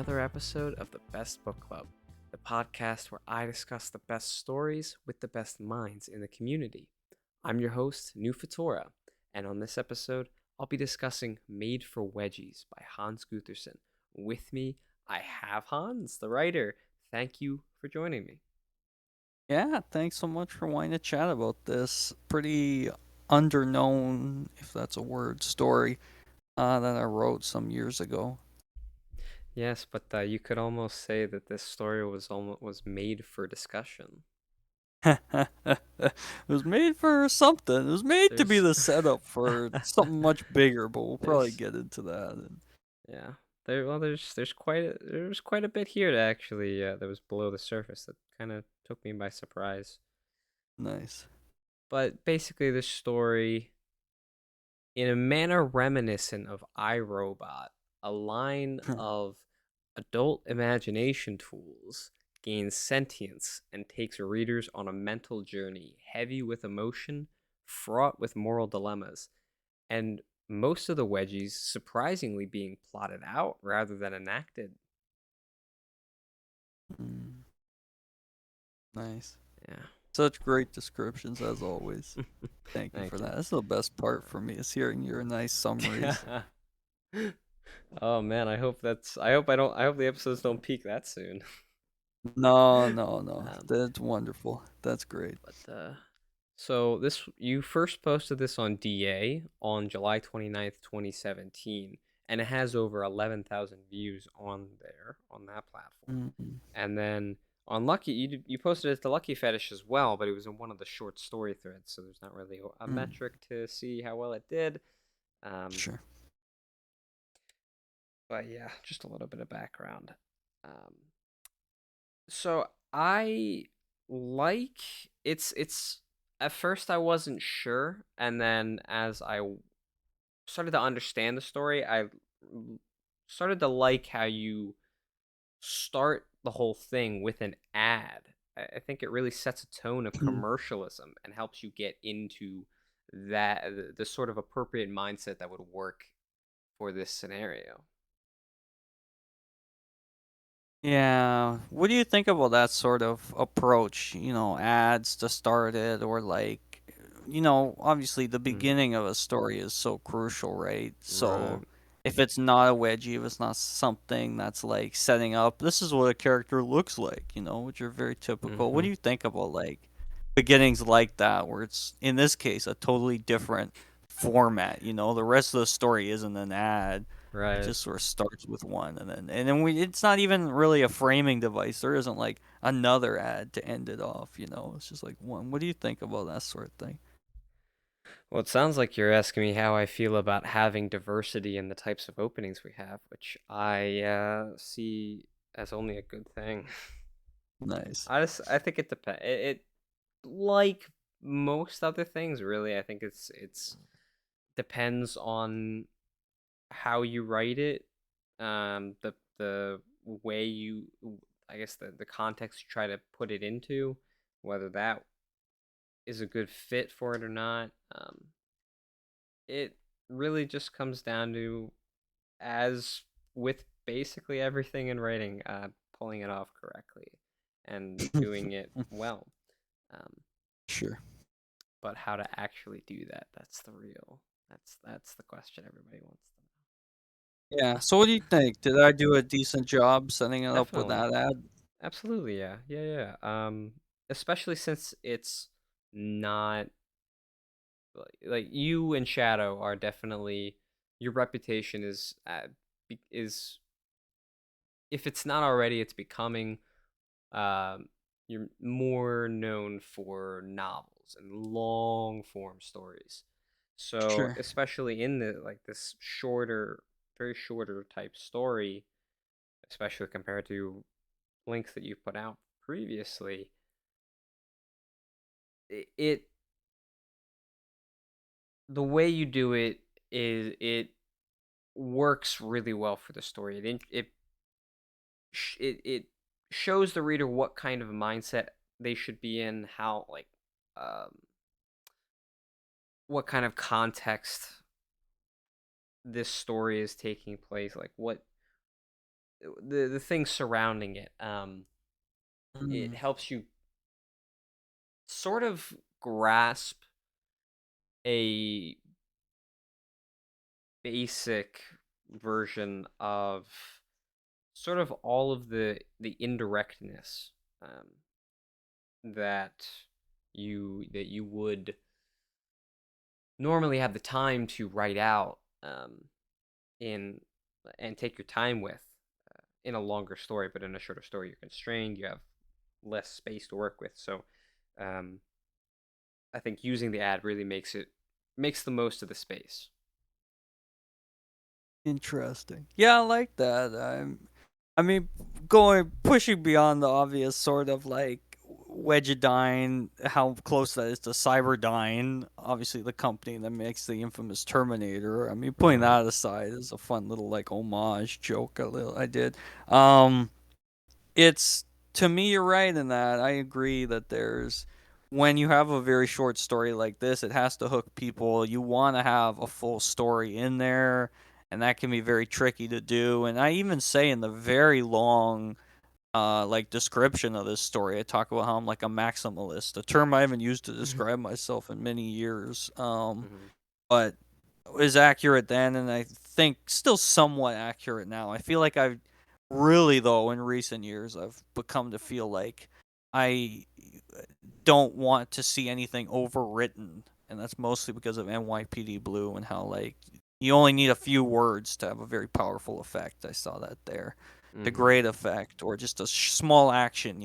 another episode of the Best Book Club, the podcast where I discuss the best stories with the best minds in the community. I'm your host, New Fatora, and on this episode, I'll be discussing Made for Wedgies by Hans Gutherson. With me, I have Hans, the writer. Thank you for joining me. Yeah, thanks so much for wanting to chat about this pretty underknown, if that's a word, story that I wrote some years ago. Yes, but you could almost say that this story was made for discussion. It was made for something. It was made to be There's the setup for something much bigger, but we'll probably there's get into that. Yeah. There's quite a bit here to actually that was below the surface that kind of took me by surprise. Nice. But basically, this story, in a manner reminiscent of iRobot, a line of adult imagination tools gains sentience and takes readers on a mental journey heavy with emotion, fraught with moral dilemmas, and most of the wedgies surprisingly being plotted out rather than enacted. Mm, nice. Yeah. Such great descriptions as always. Thank you for Thank you. that. That's the best part for me is hearing your nice summaries. Oh man, I hope the episodes don't peak that soon. No, no, no. Um, That's wonderful. That's great. but so this you first posted this on DA on July 29th, 2017, and it has over 11,000 views on there on that platform. Mm-mm. And then on Lucky, you posted it to Lucky Fetish as well, but it was in one of the short story threads, so there's not really a Mm. metric to see how well it did. Um, Sure. but yeah, just a little bit of background. Um, so I like it's at first I wasn't sure, and then as I started to understand the story, I started to like how you start the whole thing with an ad. I think it really sets a tone of commercialism and helps you get into the sort of appropriate mindset that would work for this scenario. Yeah. What do you think about that sort of approach? Ads to start it, or like, obviously the Mm, beginning of a story is so crucial, right? So right. if it's not a wedgie, if it's not something that's like setting up, this is what a character looks like, which are very typical. What Mm-hmm. do you think about like beginnings like that, where it's in this case a totally different format? The rest of the story isn't an ad. It Right. just sort of starts with one, and then it's not even really a framing device. There isn't like another ad to end it off. It's just like one. What do you think about that sort of thing? Well, it sounds like you're asking me how I feel about having diversity in the types of openings we have, which I see as only a good thing. Nice. I think it depends. It like most other things, really. I think it's depends on how you write it, the way you, I guess the context you try to put it into, whether that is a good fit for it or not. It really just comes down to, as with basically everything in writing, pulling it off correctly and doing it well. Um, Sure. but how to actually do that, that's the question everybody wants to Yeah. So what do you think? Did I do a decent job setting it know. up with Definitely. that ad? Absolutely, yeah. Yeah, yeah. Especially since it's not like you and Shadow are definitely, your reputation is, if it's not already, it's becoming. You're more known for novels and long form stories. So Sure. especially in the like this shorter, very shorter type story, especially compared to links that you've put out previously, it the way you do it is it works really well for the story. It shows the reader what kind of mindset they should be in, how like um what kind of context this story is taking place, like what the things surrounding it. It Mm. helps you sort of grasp a basic version of sort of all of the indirectness, um, that you would normally have the time to write out, in and take your time with, in a longer story, but in a shorter story you're constrained, you have less space to work with. So um, I think using the ad really makes the most of the space. Interesting. Yeah, I like that. I mean, going pushing beyond the obvious, sort of like Wedgedyne, how close that is to Cyberdyne, obviously the company that makes the infamous Terminator. I mean, putting Right. that aside is a fun little like homage joke I did. Um, it's to me, you're right in that. I agree that there's when you have a very short story like this, it has to hook people. You want to have a full story in there, and that can be very tricky to do. And I even say in the very long like description of this story, I talk about how I'm like a maximalist, a term I haven't used to describe myself in many years. Hmm. But is accurate then, and I think still somewhat accurate now. I feel like I've really, though, in recent years, I've become to feel like I don't want to see anything overwritten, and that's mostly because of NYPD Blue and how like you only need a few words to have a very powerful effect. I saw that there, the Hmm. great effect, or just a small action,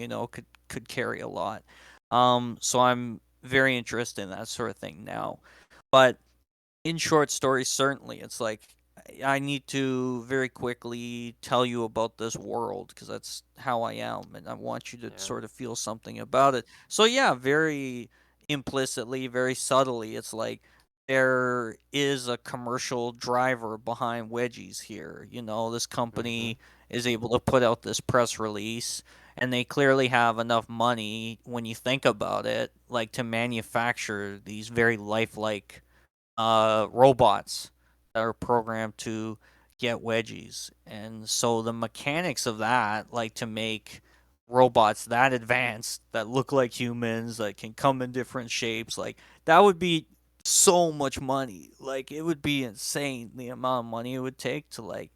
could carry a lot. So I'm very interested in that sort of thing now, but in short stories, certainly, it's like I need to very quickly tell you about this world because that's how I am, and I want you to Yeah. sort of feel something about it. So yeah, very implicitly, very subtly, it's like there is a commercial driver behind Wedgies here. This Hmm. company is able to put out this press release, and they clearly have enough money when you think about it, like to manufacture these very lifelike robots that are programmed to get wedgies. And so the mechanics of that, like to make robots that advanced that look like humans, that can come in different shapes, like that would be so much money. Like it would be insane the amount of money it would take to like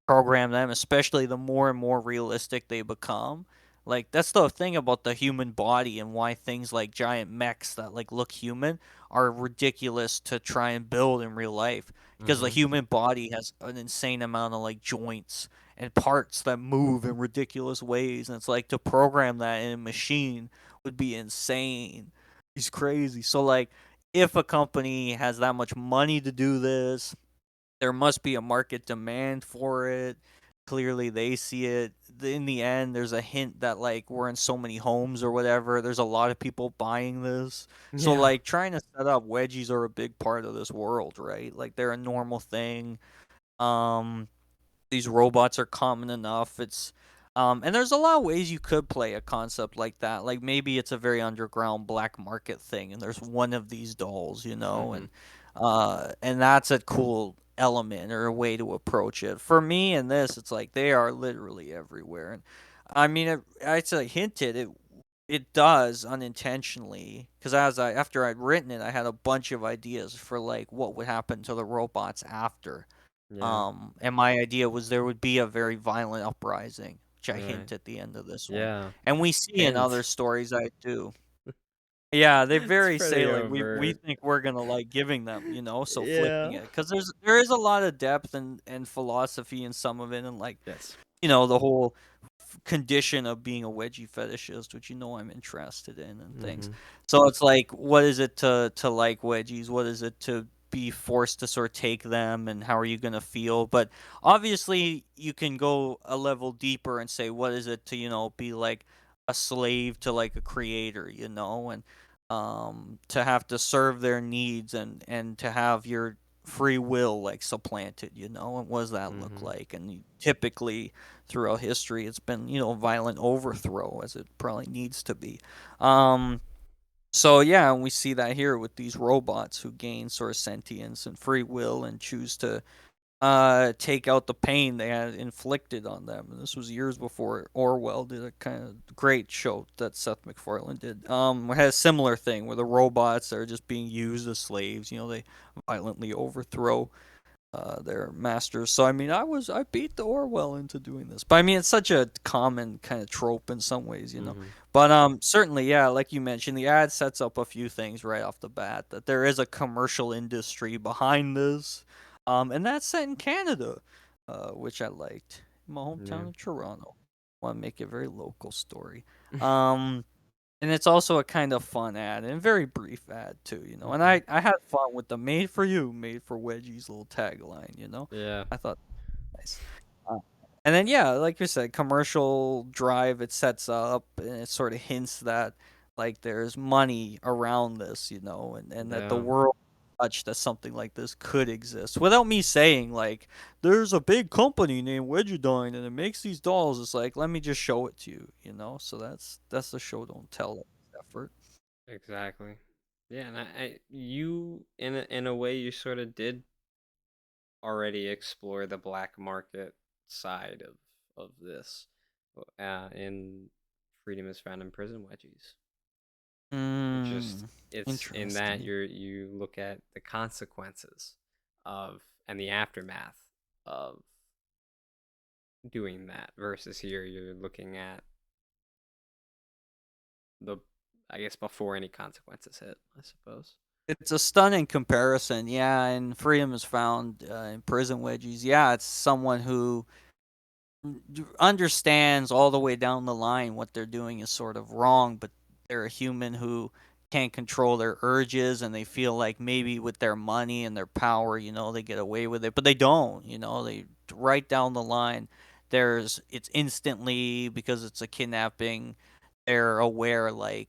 program them, especially the more and more realistic they become. Like that's the thing about the human body and why things like giant mechs that like look human are ridiculous to try and build in real life because the Hmm. human body has an insane amount of like joints and parts that move in ridiculous ways, and it's like to program that in a machine would be insane. It's crazy. So like if a company has that much money to do this, there must be a market demand for it. Clearly, they see it. In the end, there's a hint that like we're in so many homes or whatever. There's a lot of people buying this. So Yeah. like trying to set up wedgies are a big part of this world, right? Like they're a normal thing. Um, these robots are common enough. And there's a lot of ways you could play a concept like that. Like maybe it's a very underground black market thing, and there's one of these dolls, Hmm. and that's a cool element or a way to approach it. For me in this, it's like they are literally everywhere, and I mean, it's a hinted it does unintentionally because after I'd written it, I had a bunch of ideas for like what would happen to the robots after. Yeah. And my idea was there would be a very violent uprising, which I Right. hint at the end of this one. Yeah. And we see in other Hint. stories I do. Yeah, they It's very say pretty like we overt. think we're gonna like giving them, so flipping Yeah. it because there is a lot of depth and philosophy in some of it, and like Yes. the whole condition of being a wedgie fetishist, which I'm interested in and things. Hmm. So it's like, what is it to like wedgies? What is it to be forced to sort of take them, and how are you gonna feel? But obviously, you can go a level deeper and say, what is it to be like a slave to like a creator, and to have to serve their needs and to have your free will like supplanted, and what does that look Hmm. like? And typically throughout history it's been violent overthrow as it probably needs to be. So yeah, and we see that here with these robots who gain sort of sentience and free will and choose to take out the pain they had inflicted on them. And this was years before Orwell did a kind of great show that Seth MacFarlane did. It had a similar thing where the robots are just being used as slaves. They violently overthrow their masters. So I mean, I beat the Orwell into doing this, but I mean, it's such a common kind of trope in some ways. Mm-hmm. But certainly, yeah, like you mentioned, the ad sets up a few things right off the bat that there is a commercial industry behind this, and that's set in Canada, which I liked. My Yeah. hometown of Toronto. Want to make it a very local story. Um, and it's also a kind of fun ad and very brief ad too. And Mm-hmm. I had fun with the "Made for You, Made for Wedgies" little tagline. Yeah. I thought nice. Uh, and then yeah, like you said, commercial drive it sets up and it sort of hints that like there's money around this, and that the Yeah. world touch that something like this could exist without me saying like there's a big company named Wedgedyne and it makes these dolls. It's like let me just show it to you. So that's the show don't tell effort. Exactly. Yeah, and you in a way you sort of did already explore the black market side of this, in Freedom is Found in Prison Wedgies. It's just Mm, it's in that interesting. you look at the consequences of and the aftermath of doing that versus here you're looking at the I guess before any consequences hit, I suppose. It's a stunning comparison, yeah. And freedom is found in prison wedgies. Yeah, it's someone who understands all the way down the line what they're doing is sort of wrong, but they're a human who can't control their urges and they feel like maybe with their money and their power, they get away with it, but they don't. They right down the line it's instantly because it's a kidnapping. They're aware like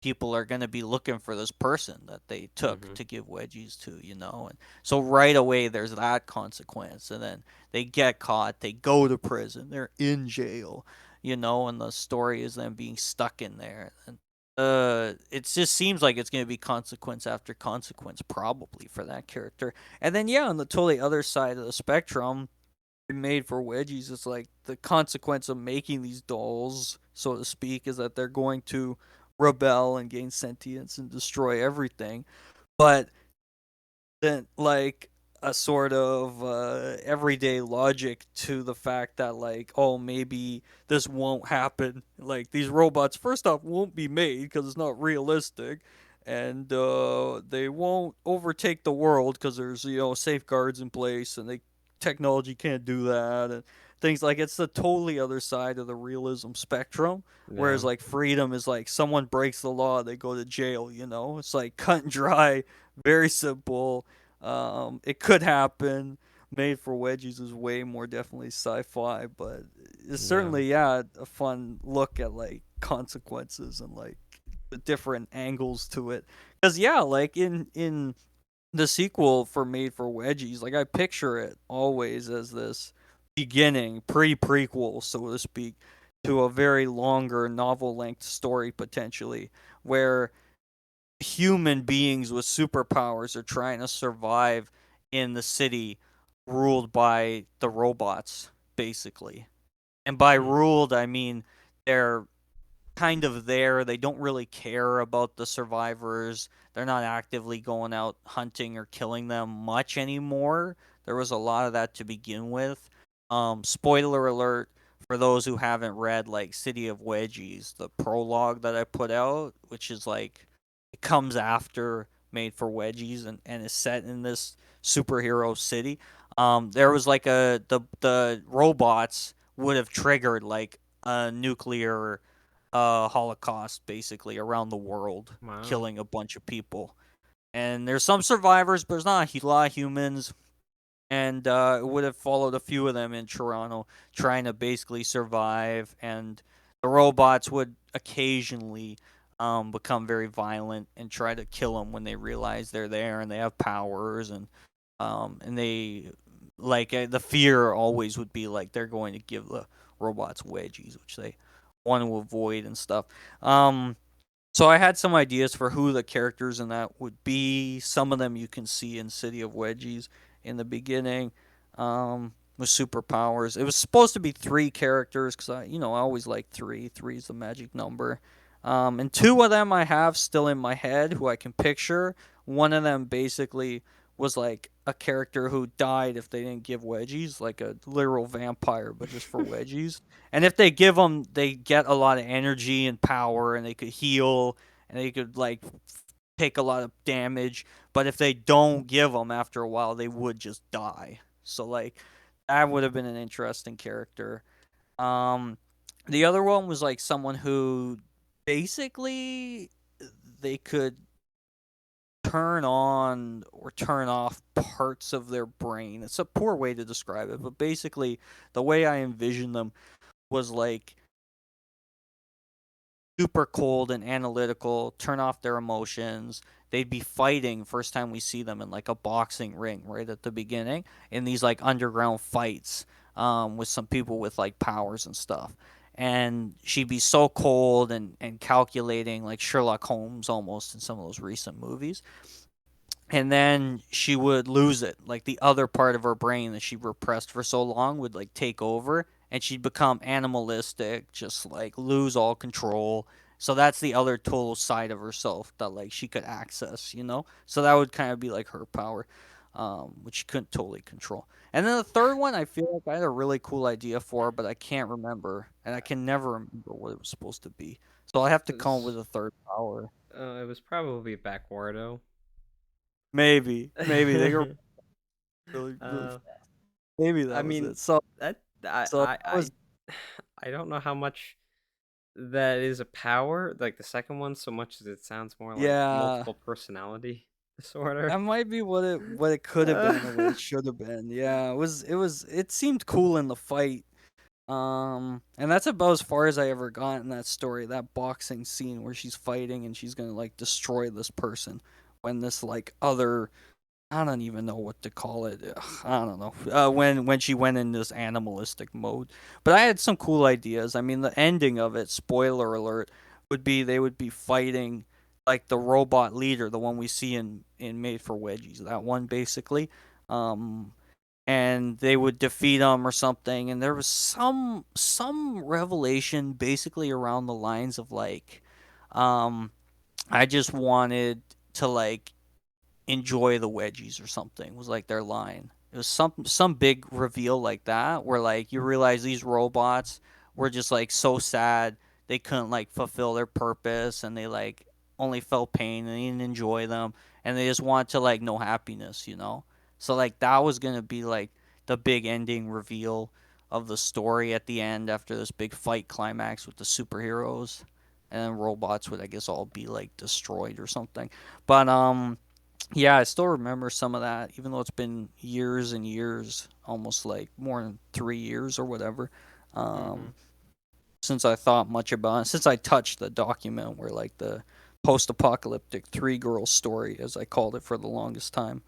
people are going to be looking for this person that they took Mm-hmm. to give wedgies to. And so right away there's that consequence, and then they get caught, they go to prison, they're in jail, and the story is them being stuck in there. And it just seems like it's going to be consequence after consequence probably for that character. And then yeah, on the totally other side of the spectrum, made for wedgies, it's like the consequence of making these dolls, so to speak, is that they're going to rebel and gain sentience and destroy everything. But then, like, a sort of everyday logic to the fact that, like, oh, maybe this won't happen. Like, these robots, first off, won't be made because it's not realistic. And they won't overtake the world because there's safeguards in place and technology can't do that. And things like it's the totally other side of the realism spectrum. Yeah. Whereas, like, freedom is like someone breaks the law, they go to jail. It's like cut and dry, very simple. It could happen. Made for Wedgies is way more definitely sci-fi, but it's Yeah. certainly yeah a fun look at like consequences and like the different angles to it. Cause yeah, like in the sequel for Made for Wedgies, like I picture it always as this beginning pre-prequel, so to speak, to a very longer novel-length story potentially, where human beings with superpowers are trying to survive in the city ruled by the robots, basically. And by Hmm. ruled, I mean they're kind of there. They don't really care about the survivors. They're not actively going out hunting or killing them much anymore. There was a lot of that to begin with. Spoiler alert for those who haven't read like City of Wedgies, the prologue that I put out, which is like it comes after Made for Wedgies and is set in this superhero city. There was like the robots would have triggered like a nuclear holocaust basically around the world, Wow. killing a bunch of people. And there's some survivors, but there's not a lot of humans. And it would have followed a few of them in Toronto trying to basically survive. And the robots would occasionally become very violent and try to kill them when they realize they're there and they have powers. And they like the fear always would be like they're going to give the robots wedgies, which they want to avoid and stuff. Um, so I had some ideas for who the characters in that would be. Some of them you can see in City of Wedgies in the beginning. with superpowers. It was supposed to be three characters because I always like three. Three is the magic number. And two of them I have still in my head who I can picture. One of them basically was like a character who died if they didn't give wedgies, like a literal vampire, but just for wedgies. And if they give them, they get a lot of energy and power, and they could heal, and they could like take a lot of damage. But if they don't give them after a while, they would just die. So like that would have been an interesting character. Um, the other one was like someone who basically they could turn on or turn off parts of their brain. It's a poor way to describe it, but basically the way I envisioned them was like super cold and analytical, turn off their emotions. They'd be fighting first time we see them in like a boxing ring right at the beginning in these like underground fights with some people with like powers and stuff. And she'd be so cold and calculating like Sherlock Holmes almost in some of those recent movies, and then she would lose it, like the other part of her brain that she repressed for so long would like take over, and she'd become animalistic, just like lose all control. So that's the other total side of herself that like she could access. So that would kind of be like her power, which she couldn't totally control. And then the third one I feel like I had a really cool idea for, but I can't remember, and I can never remember what it was supposed to be, so I have to come up with a third power. It was probably Backwardo. Maybe they go really really. uh, Maybe I that was mean it. So that so that was I don't know how much that is a power, like the second one, so much as it sounds more like yeah. multiple personality disorder. That might be what it could have been or what it Uh, should have been. Yeah, it seemed cool in the fight. And that's about as far as I ever got in that story, that boxing scene where she's fighting and she's gonna like destroy this person when this like other, I don't even know what to call it. Ugh, I don't know. When she went in this animalistic mode, but I had some cool ideas. I mean, the ending of it, spoiler alert, would be they would be fighting like the robot leader, the one we see in Made for Wedgies, that one basically. Um, and they would defeat him or something. And there was some revelation basically around the lines of like, um, I just wanted to like enjoy the wedgies or something was like their line. It was some big reveal like that where like you realize these robots were just like so sad they couldn't like fulfill their purpose, and they like only felt pain and they didn't enjoy them, and they just want to like know happiness. So like that was gonna be like the big ending reveal of the story at the end after this big fight climax with the superheroes, and then robots would I guess all be like destroyed or something. But yeah, I still remember some of that, even though it's been years and years, almost like more than 3 years or whatever, hmm um, since I thought much about it, since I touched the document where like the post-apocalyptic three-girl story, as I called it for the longest time,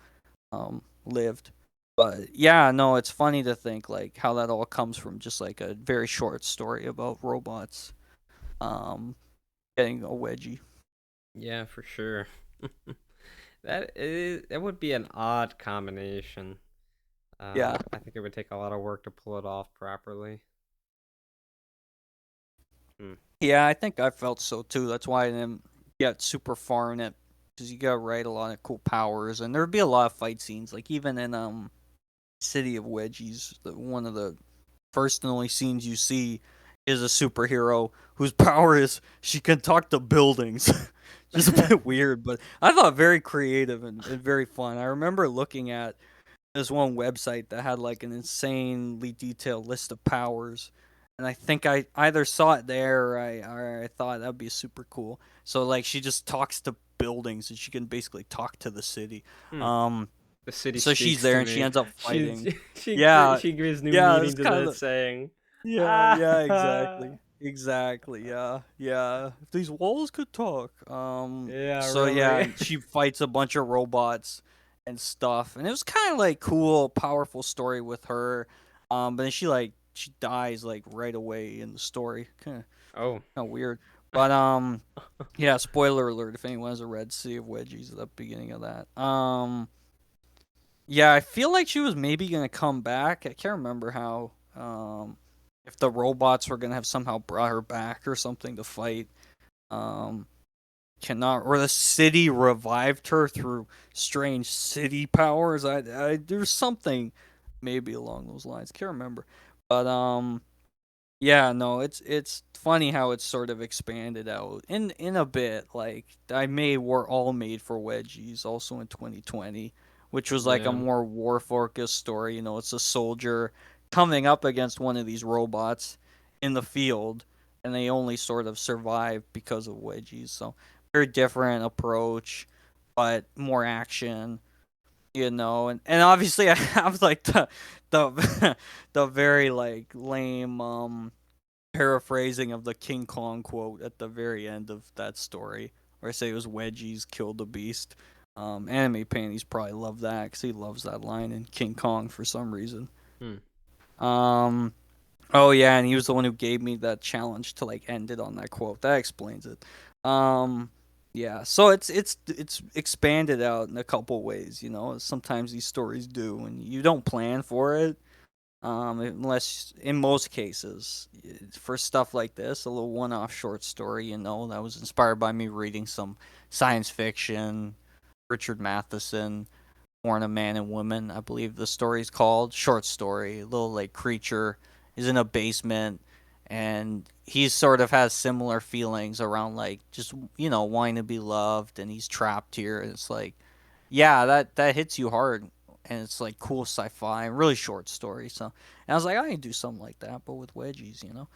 lived. But yeah, no, it's funny to think like how that all comes from just like a very short story about robots um, getting a wedgie. Yeah, for sure. That would be an odd combination. Yeah, I think it would take a lot of work to pull it off properly. Hmm. yeah, I think I felt so too. That's why I didn't get super far in it, because you got to write a lot of cool powers, and there'd be a lot of fight scenes. Like even in City of Wedgies, one of the first and only scenes you see is a superhero whose power is she can talk to buildings. Just a bit weird, but I thought very creative and very fun. I remember looking at this one website that had like an insanely detailed list of powers, and I think I either saw it there or I thought that'd be super cool. So like she just talks to buildings and she can basically talk to the city. Hmm. Um, The city so she's speaks there to and she me. ends up She fighting. she Yeah, she gives new yeah, meaning it's to kind that of saying. Ah. yeah, exactly. Exactly. Yeah. Yeah. If these walls could talk. Yeah, So yeah, really. and she fights a bunch of robots and stuff. And it was kind of like cool, powerful story with her. But then she dies like right away in the story. Oh. Kind of weird. But yeah, spoiler alert if anyone has read Sea of Wedgies at the beginning of that. Yeah, I feel like she was maybe gonna come back. I can't remember how. If the robots were gonna have somehow brought her back or something to fight. Um, cannot, or the city revived her through strange city powers. There's something maybe along those lines. Can't remember, but yeah, no, it's funny how it's sort of expanded out in a bit. Like I made were all made for Wedgies also in 2020, which was like a Yeah. more war focused story. You know, it's a soldier coming up against one of these robots in the field, and they only sort of survive because of Wedgies. So very different approach, but more action. You know, and obviously I have like the the very like lame paraphrasing of the King Kong quote at the very end of that story, where I say it was Wedgies killed the beast. Anime panties probably love that because he loves that line in King Kong for some reason. Hmm. Um, oh yeah, and he was the one who gave me that challenge to like end it on that quote. That explains it. Um, yeah, so it's expanded out in a couple ways. You know, sometimes these stories do, and you don't plan for it, unless in most cases for stuff like this, a little one-off short story, you know, that was inspired by me reading some science fiction, Richard Matheson, Born a Man and Woman, I believe the story's called. Short story, a little like creature is in a basement, and he sort of has similar feelings around like just, you know, wanting to be loved, and he's trapped here. It's like, yeah, that hits you hard, and it's like cool sci-fi, really short story. So, and I was like, I can do something like that, but with Wedgies, you know.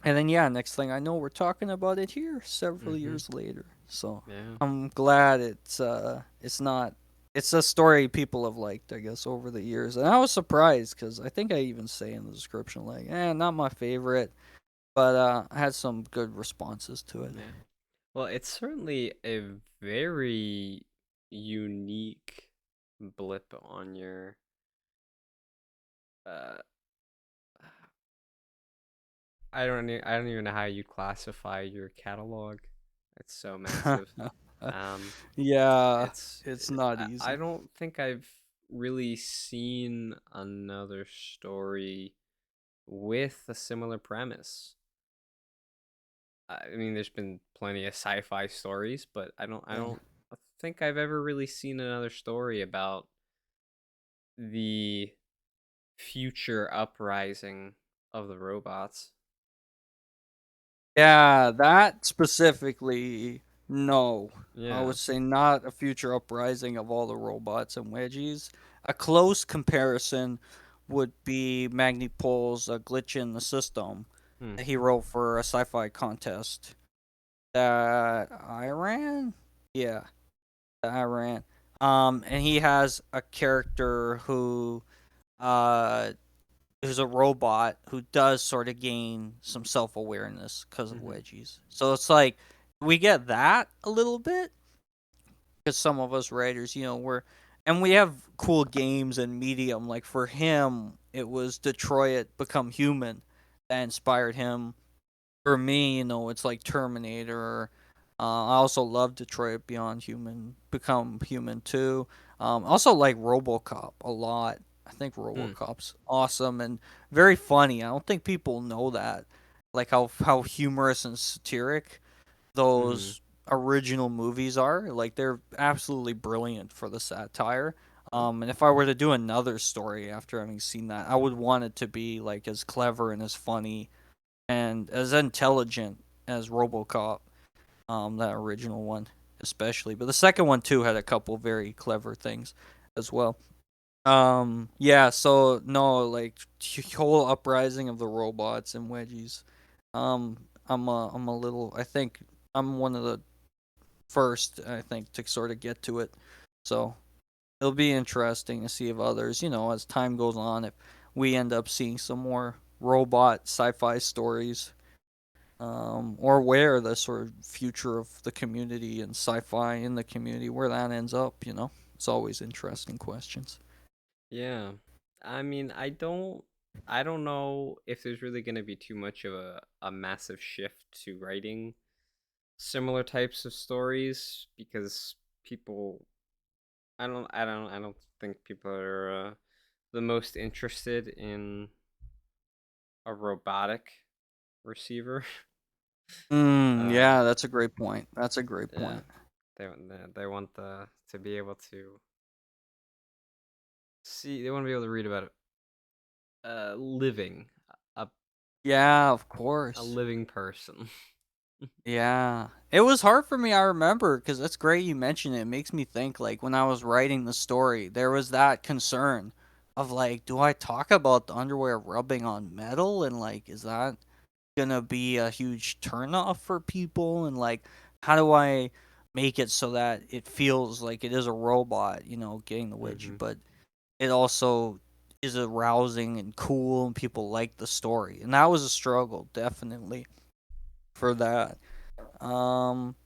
And then yeah, next thing I know, we're talking about it here several Mm-hmm. years later. So Yeah. I'm glad it's not, it's a story people have liked, I guess, over the years. And I was surprised because I think I even say in the description like, not my favorite, but I had some good responses to it. Yeah. Well, it's certainly a very unique blip on your uh I don't even know how you classify your catalog. It's so massive. Um Yeah, it's it's not I easy. don't think I've really seen another story with a similar premise. I mean, there's been plenty of sci-fi stories, but I Yeah. don't think I've ever really seen another story about the future uprising of the robots. Yeah, that specifically, no. I Yeah. would say not a future uprising of all the robots and wedgies. A close comparison would be Magnipol's Glitch in the System Hmm. that he wrote for a sci-fi contest that I ran. Yeah, that I ran. And he has a character uh who's a robot who does sort of gain some self awareness because of Mm-hmm. wedgies. So it's like we get that a little bit because some of us writers, you know, and we have cool games and medium. Like for him, it was Detroit Become Human that inspired him. For me, you know, it's like Terminator. I also love Detroit Beyond Human, Become Human too. Also like RoboCop a lot. I think Hmm. RoboCop's awesome and very funny. I don't think people know that, like how humorous and satiric Mm-hmm. those original movies are. Like they're absolutely brilliant for the satire. And if I were to do another story after having seen that, I would want it to be like as clever and as funny and as intelligent as RoboCop, that original one especially. But the second one too had a couple very clever things as well. Yeah, so no, like whole uprising of the robots and wedgies. I'm a little. I think I'm one of the first. I think to sort of get to it. So it'll be interesting to see if others, you know, as time goes on, if we end up seeing some more robot sci-fi stories, or where the sort of future of the community and sci-fi in the community, where that ends up. You know, it's always interesting questions. Yeah. I mean, I don't know if there's really going to be too much of a massive shift to writing similar types of stories because people I don't think people are the most interested in a robotic receiver. Yeah, Um, that's a great point. That's a great yeah, point. they want the to be able to see. They want to be able to read about living a Yeah, of a course. living person. Yeah. It was hard for me, I remember, because that's great you mentioned it. It makes me think, like, when I was writing the story, there was that concern of, like, do I talk about the underwear rubbing on metal? And, like, is that gonna be a huge turnoff for people? And, like, how do I make it so that it feels like it is a robot, getting the wedgie, Hmm. but it also is arousing and cool and people like the story. And that was a struggle, definitely, for that. Um,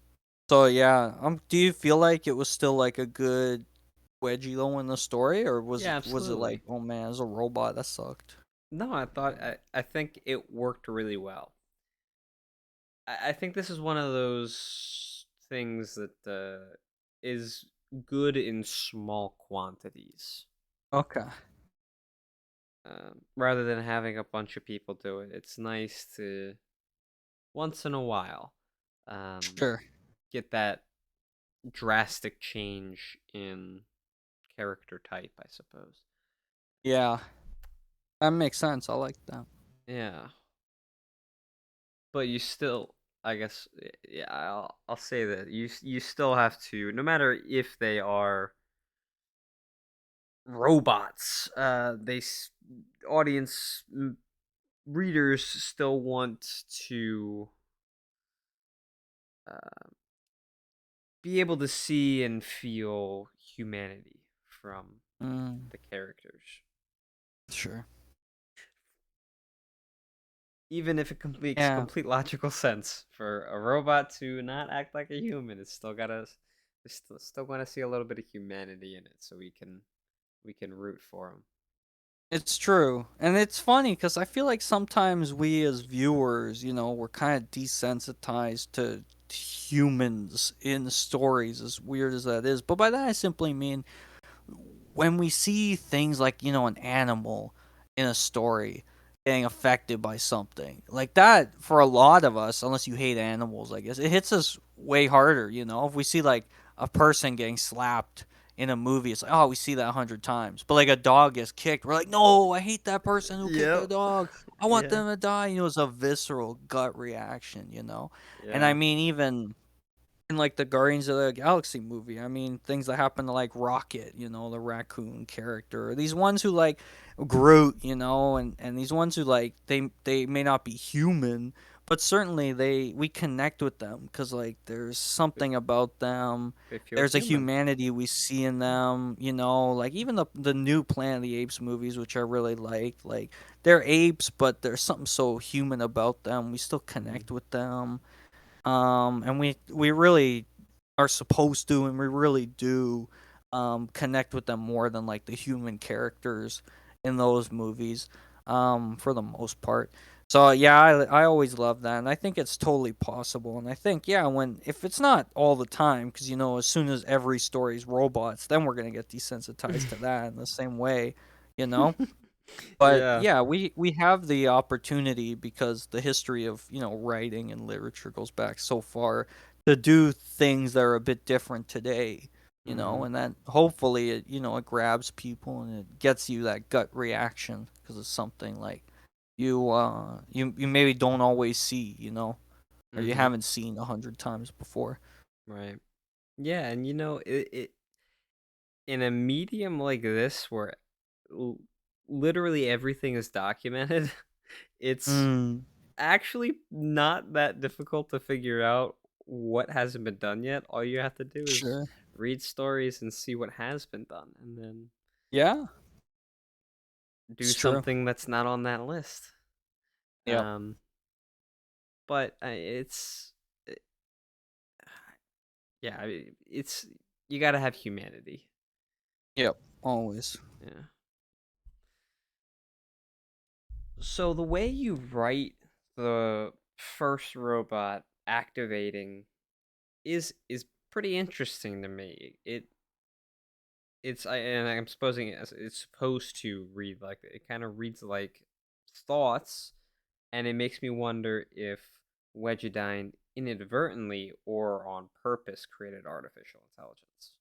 so yeah, do you feel like it was still like a good wedgie though in the story, or Yeah, was it like, absolutely. oh man, it's a robot that sucked? No, I think it worked really well. I think this is one of those things that is good in small quantities. Okay, Rather than having a bunch of people do it, it's nice to once in a while um, sure. get that drastic change in character type, I suppose. Yeah, that makes sense. I like that. Yeah, but you still, I guess, yeah, I'll say that you still have to, no matter if they are robots, audience readers still want to uh, be able to see and feel humanity from Mm, the characters. sure. Even if it makes Yeah, complete logical sense for a robot to not act like a human, it's still gotta, still want to see a little bit of humanity in it, so we can root for them. it's true, and it's funny because I feel like sometimes we as viewers, we're kind of desensitized to humans in stories, as weird as that is. But by that I simply mean when we see things like an animal in a story getting affected by something like that, for a lot of us, unless you hate animals, I guess it hits us way harder. If we see like a person getting slapped in a movie, it's like, oh, we see that 100 times. But like a dog gets kicked, we're like, no, I hate that person who kicked the Yep. dog, I want Yeah. them to die. It's a visceral gut reaction. And I Yeah. mean, even in like the Guardians of the Galaxy movie. I mean, things that happen to like Rocket, the raccoon character, or these ones who like Groot, and these ones who like they may not be human, but certainly we connect with them because like there's They, something about them. they feel There's a human. humanity we see in them, like even the new Planet of the Apes movies, which I really liked. Like they're apes, but there's something so human about them. We still Hmm. connect with them, and we really are supposed to, and we really do connect with them more than like the human characters in those movies, for the most part. So yeah, I always love that, and I think it's totally possible. And I think, yeah, when if it's not all the time, because as soon as every story's robots, then we're gonna get desensitized to that in the same way, you know. But Yeah. yeah, we have the opportunity because the history of, writing and literature goes back so far to do things that are a bit different today, Hmm. and then hopefully it grabs people and it gets you that gut reaction because it's something like you maybe don't always see, or you Hmm. haven't seen 100 times before. Right. Yeah, and it in a medium like this where l- literally everything is documented, it's Mm, actually not that difficult to figure out what hasn't been done yet. All you have to do is sure. read stories and see what has been done, and then Yeah, do it's true. something that's not on that list. Yep. Um, but it's yeah, it's you got to have humanity. Yep. Always. Yeah. So the way you write the first robot activating is pretty interesting to me. and I'm supposing it's supposed to read like it kind of reads like thoughts, and it makes me wonder if Wedgiedine inadvertently or on purpose created artificial intelligence.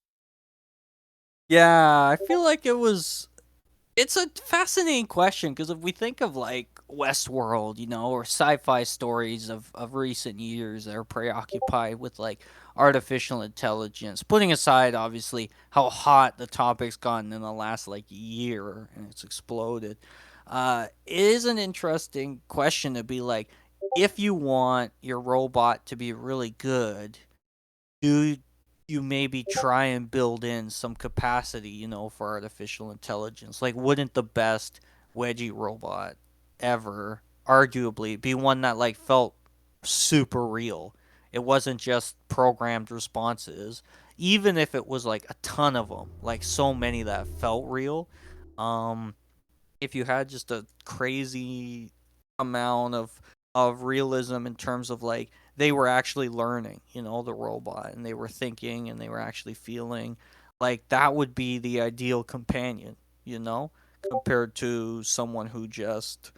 Yeah, I feel like it's a fascinating question because if we think of like Westworld, or sci-fi stories of recent years that are preoccupied with like artificial intelligence, putting aside obviously how hot the topic's gotten in the last like year and it's exploded, it is an interesting question to be like, if you want your robot to be really good, do you maybe try and build in some capacity, for artificial intelligence? Like, wouldn't the best wedgie robot ever, arguably, be one that like felt super real? It wasn't just programmed responses, even if it was like a ton of them, like so many that felt real. Um, if you had just a crazy amount of realism in terms of like they were actually learning, the robot, and they were thinking and they were actually feeling, like that would be the ideal companion, you know, compared to someone who just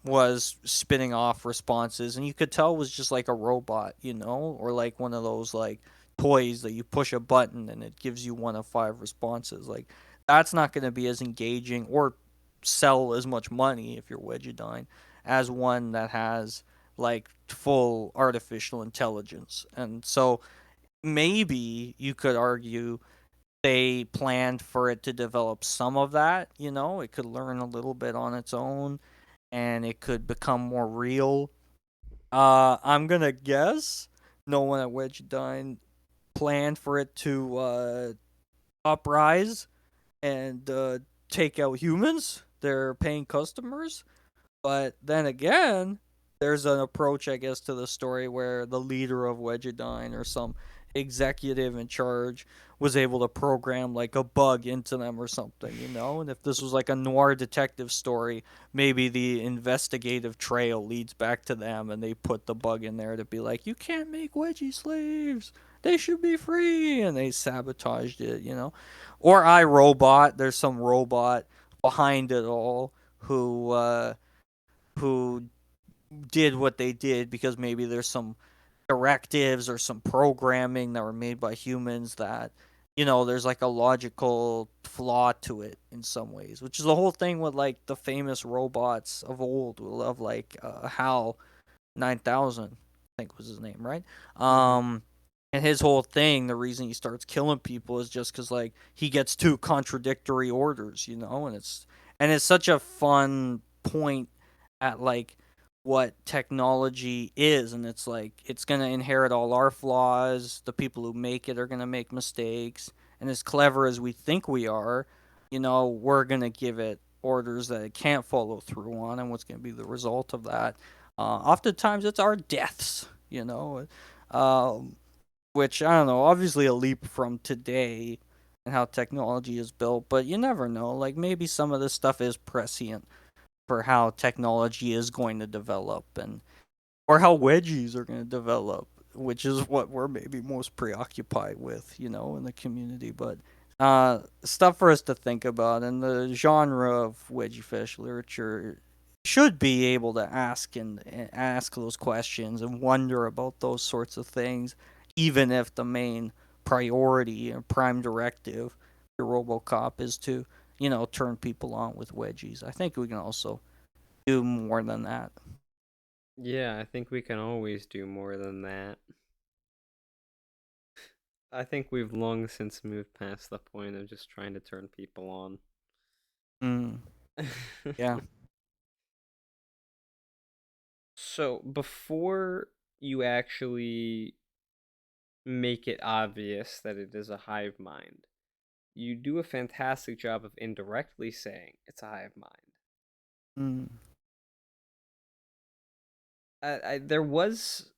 was spitting off responses and you could tell was just like a robot, or like one of those like toys that you push a button and it gives you one of five responses. Like that's not going to be as engaging or sell as much money if you're Wedgiedine as one that has like full artificial intelligence. And so maybe you could argue they planned for it to develop some of that, it could learn a little bit on its own and it could become more real. I'm going to guess no one at Wedgiedine planned for it to uprise and take out humans, their paying customers. But then again, there's an approach, I guess, to the story where the leader of Wedgiedine or some executive in charge was able to program like a bug into them or something, And if this was like a noir detective story, maybe the investigative trail leads back to them and they put the bug in there to be like, you can't make Wedgie slaves. They should be free. And they sabotaged it. Or iRobot, there's some robot behind it all who did what they did because maybe there's some directives or some programming that were made by humans that there's like a logical flaw to it in some ways, which is the whole thing with like the famous robots of old. We love like Hal 9000, I think was his name, right? Mm-hmm. And his whole thing, the reason he starts killing people is just because like he gets two contradictory orders, and it's such a fun point at like what technology is, and it's like it's gonna inherit all our flaws. The people who make it are gonna make mistakes, and as clever as we think we are, we're gonna give it orders that it can't follow through on, and what's gonna be the result of that? Oftentimes, it's our deaths, um, which I don't know. Obviously, a leap from today and how technology is built, but you never know. Like maybe some of this stuff is prescient for how technology is going to develop, and or how wedgies are going to develop, which is what we're maybe most preoccupied with, in the community. But stuff for us to think about, and the genre of wedgie fish literature should be able to and ask those questions and wonder about those sorts of things, even if the main priority and prime directive for RoboCop is to turn people on with wedgies. I think we can also do more than that. Yeah, I think we can always do more than that. I think we've long since moved past the point of just trying to turn people on. Mm, yeah. So, before you actually make it obvious that it is a hive mind, you do a fantastic job of indirectly saying it's a hive mind. Mm, There was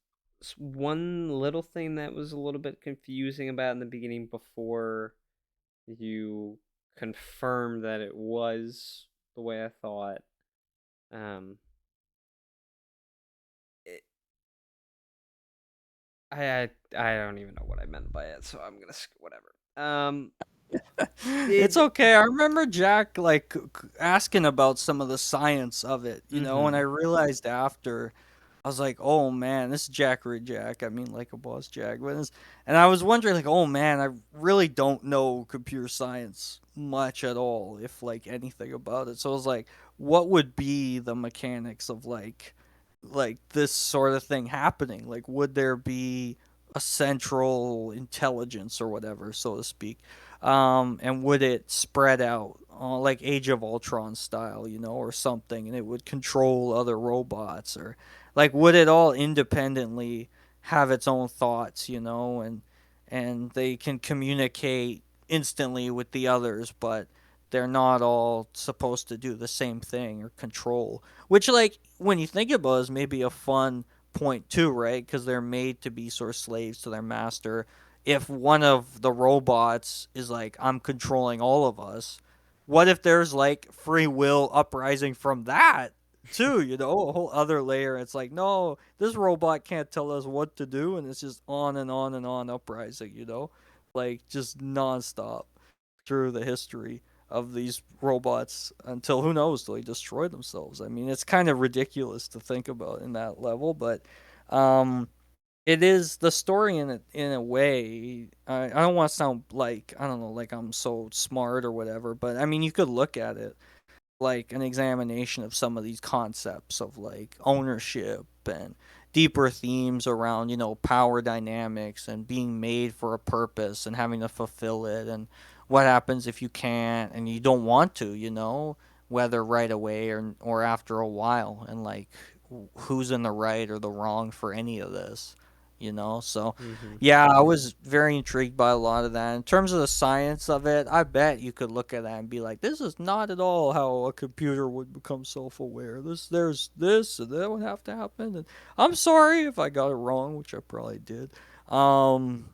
one little thing that was a little bit confusing about in the beginning before you confirmed that it was the way I thought. Um, it, I don't even know what I meant by it, so I'm gonna whatever. It's Did okay. I remember Jack like asking about some of the science of it, and I mm-hmm. realized after I was like, oh man, this is Jackery Jack. I mean, like a boss Jack. And I was wondering, like, oh man, I really don't know computer science much at all, if like anything about it. So I was like, what would be the mechanics of like this sort of thing happening? Like, would there be a central intelligence or whatever, so to speak? And would it spread out like Age of Ultron style, or something, and it would control other robots, or like would it all independently have its own thoughts, and they can communicate instantly with the others, but they're not all supposed to do the same thing or control. Which, like, when you think about it, is maybe a fun point too, right? Because they're made to be sort of slaves to their master. If one of the robots is like, I'm controlling all of us, what if there's like free will uprising from that too? A whole other layer. It's like, no, this robot can't tell us what to do, and it's just on and on and on uprising. Like just nonstop through the history of these robots until who knows till they destroy themselves. I mean, it's kind of ridiculous to think about in that level, but um, it is the story in a way. I don't want to sound like I don't know, like I'm so smart or whatever, but I mean, you could look at it like an examination of some of these concepts of like ownership and deeper themes around power dynamics and being made for a purpose and having to fulfill it, and what happens if you can't and you don't want to, whether right away or after a while, and like who's in the right or the wrong for any of this. So Mm-hmm. yeah, I was very intrigued by a lot of that. In terms of the science of it, I bet you could look at that and be like, this is not at all how a computer would become self-aware. There's this, and that would have to happen. And I'm sorry if I got it wrong, which I probably did. Um,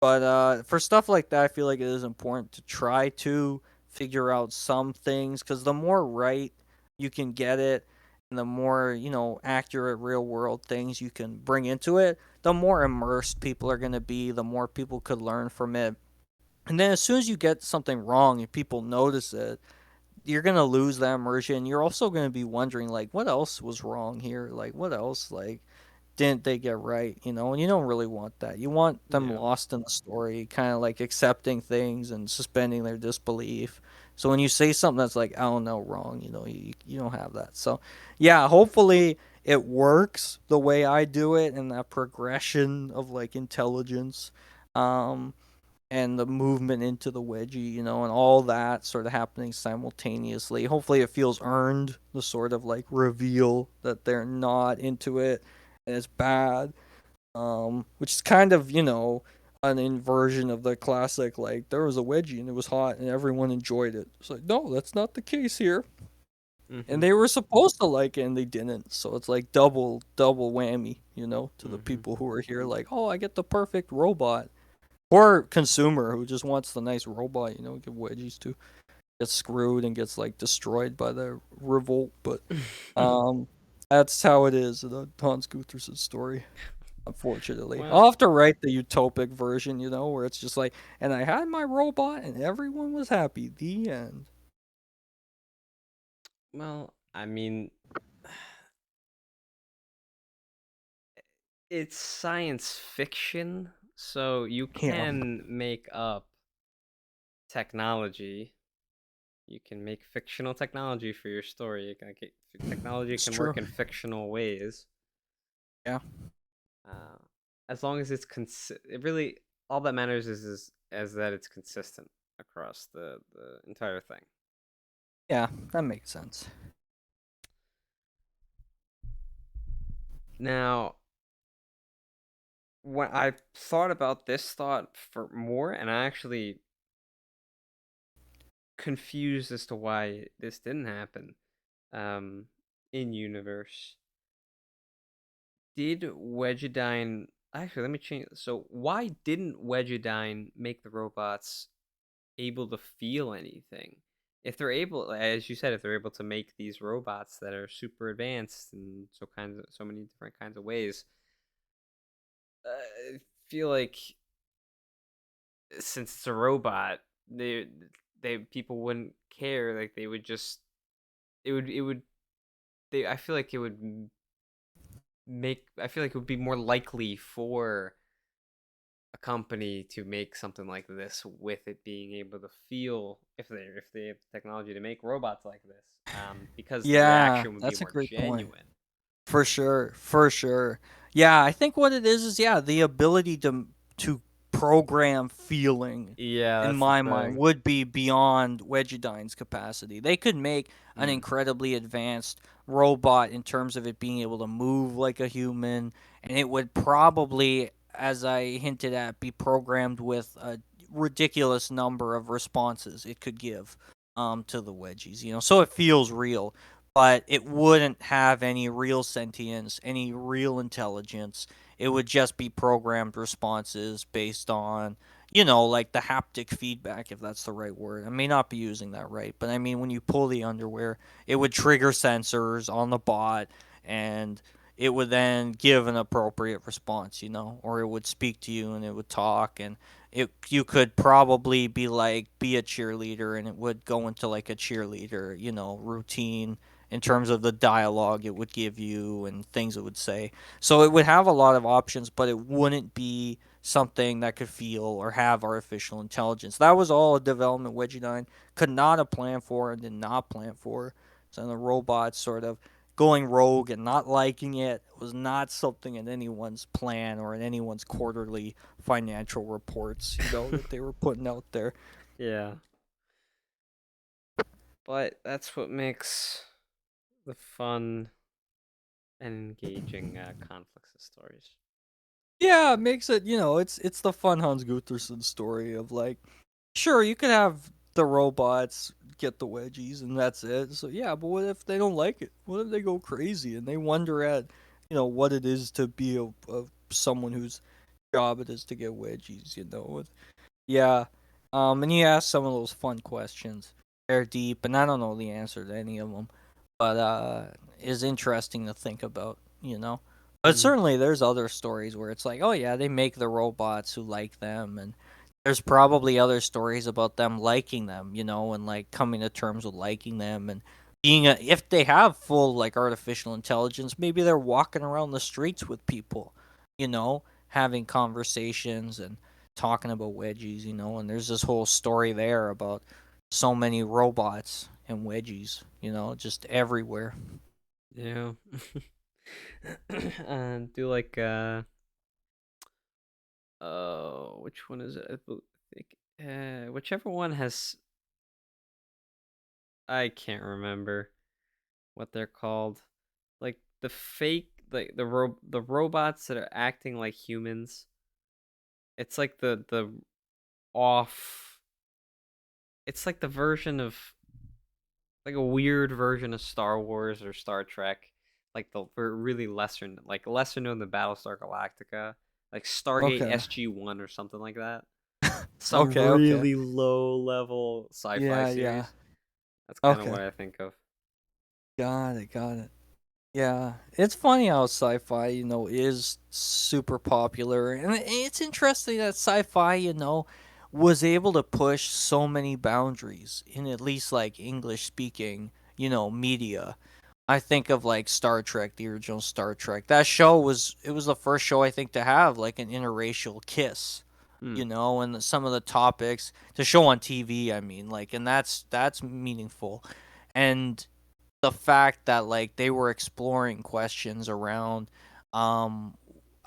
but for stuff like that, I feel like it is important to try to figure out some things, because the more right you can get it, and the more accurate real world things you can bring into it, the more immersed people are going to be. The more people could learn from it. And then as soon as you get something wrong and people notice it, you're going to lose that immersion. You're also going to be wondering, like, what else was wrong here? Like, what else, like, didn't they get right, and you don't really want that. You want them Yeah. lost in the story, kind of like accepting things and suspending their disbelief. So when you say something that's like, I don't know, wrong, you don't have that. So yeah, hopefully it works the way I do it, and that progression of like intelligence, um, and the movement into the wedgie, and all that sort of happening simultaneously. Hopefully, it feels earned, the sort of like reveal that they're not into it and it's bad. Which is kind of, an inversion of the classic, like, there was a wedgie and it was hot and everyone enjoyed it. It's like, no, that's not the case here. Mm-hmm. And they were supposed to like it and they didn't. So it's like double whammy, to the Mm-hmm. people who are here, like, oh, I get the perfect robot. Or consumer who just wants the nice robot, give wedgies to, gets screwed and gets like destroyed by the revolt. But um, that's how it is in the Hans Gutherson story. Unfortunately, Well, I'll have to write the utopic version, where it's just like, and I had my robot and everyone was happy. The end. I mean, it's science fiction, so you Yeah, can make up technology. You can make fictional technology for your story. Technology it's can true. work in fictional ways. Yeah, Uh, as long as it really all that matters is that it's consistent across the entire thing. yeah, that makes sense. Now, when I thought about this thought for more, and I actually confused as to why this didn't happen, um, in universe. Did Wedgedine actually? Let me change. So, why didn't Wedgedine make the robots able to feel anything? If they're able, as you said, if they're able to make these robots that are super advanced in so many different kinds of ways, I feel like since it's a robot, they they people wouldn't care. Like they would just it would they I feel like it would make I feel like it would be more likely for a company to make something like this with it being able to feel if they have the technology to make robots like this, because the Yeah, reaction would be that's a more great point. genuine. For sure, for sure. Yeah, I think what it is yeah, the ability to program feeling Yeah, in that's the my mind thing. would be beyond Wedgiedine's capacity. They could make an Hmm. incredibly advanced robot in terms of it being able to move like a human, and it would probably, as I hinted at, be programmed with a ridiculous number of responses it could give to the Wedgies, so it feels real, but it wouldn't have any real sentience, any real intelligence. It would just be programmed responses based on, like the haptic feedback, if that's the right word. I may not be using that right, but I mean, when you pull the underwear, it would trigger sensors on the bot, and it would then give an appropriate response, or it would speak to you and it would talk, and you could probably be a cheerleader, and it would go into like a cheerleader, routine in terms of the dialogue it would give you and things it would say. So it would have a lot of options, but it wouldn't be something that could feel or have artificial intelligence. That was all a development Wedgie 9 could not have planned for and did not plan for. So the robots sort of going rogue and not liking it was not something in anyone's plan or in anyone's quarterly financial reports, that they were putting out there. Yeah, but that's what makes the fun and engaging conflicts of stories. Yeah, it makes it, it's the fun Hans Gutherson story of like, sure, you could have the robots get the wedgies and that's it. So yeah, but what if they don't like it? What if they go crazy and they wonder at, what it is to be a someone whose job it is to get wedgies, Yeah. And you ask some of those fun questions. They're deep, and I don't know the answer to any of them, but is interesting to think about. But Hmm. certainly, there's other stories where it's like, oh yeah, they make the robots who like them, and there's probably other stories about them liking them, and like coming to terms with liking them and if they have full like artificial intelligence, maybe they're walking around the streets with people, having conversations and talking about wedgies, and there's this whole story there about so many robots and wedgies, just everywhere. Yeah. And do like oh, which one is it? Think, whichever one has I can't remember what they're called. Like the fake like the robots that are acting like humans. It's like the off it's like the version of like a weird version of Star Wars or Star Trek. Like the really lesser known than Battlestar Galactica, like Stargate Okay. SG-1 or something like that. Some Okay, okay. really low level sci-fi Yeah, yeah. series. That's kind of Okay. what I think of. Got it, got it. Yeah, it's funny how sci-fi, is super popular, and it's interesting that sci-fi, was able to push so many boundaries in at least like English speaking, media. I think of like Star Trek, the original Star Trek. That show was the first show I think to have like an interracial kiss, Hmm. and some of the topics to show on TV, I mean, like, and that's meaningful. And the fact that like they were exploring questions around um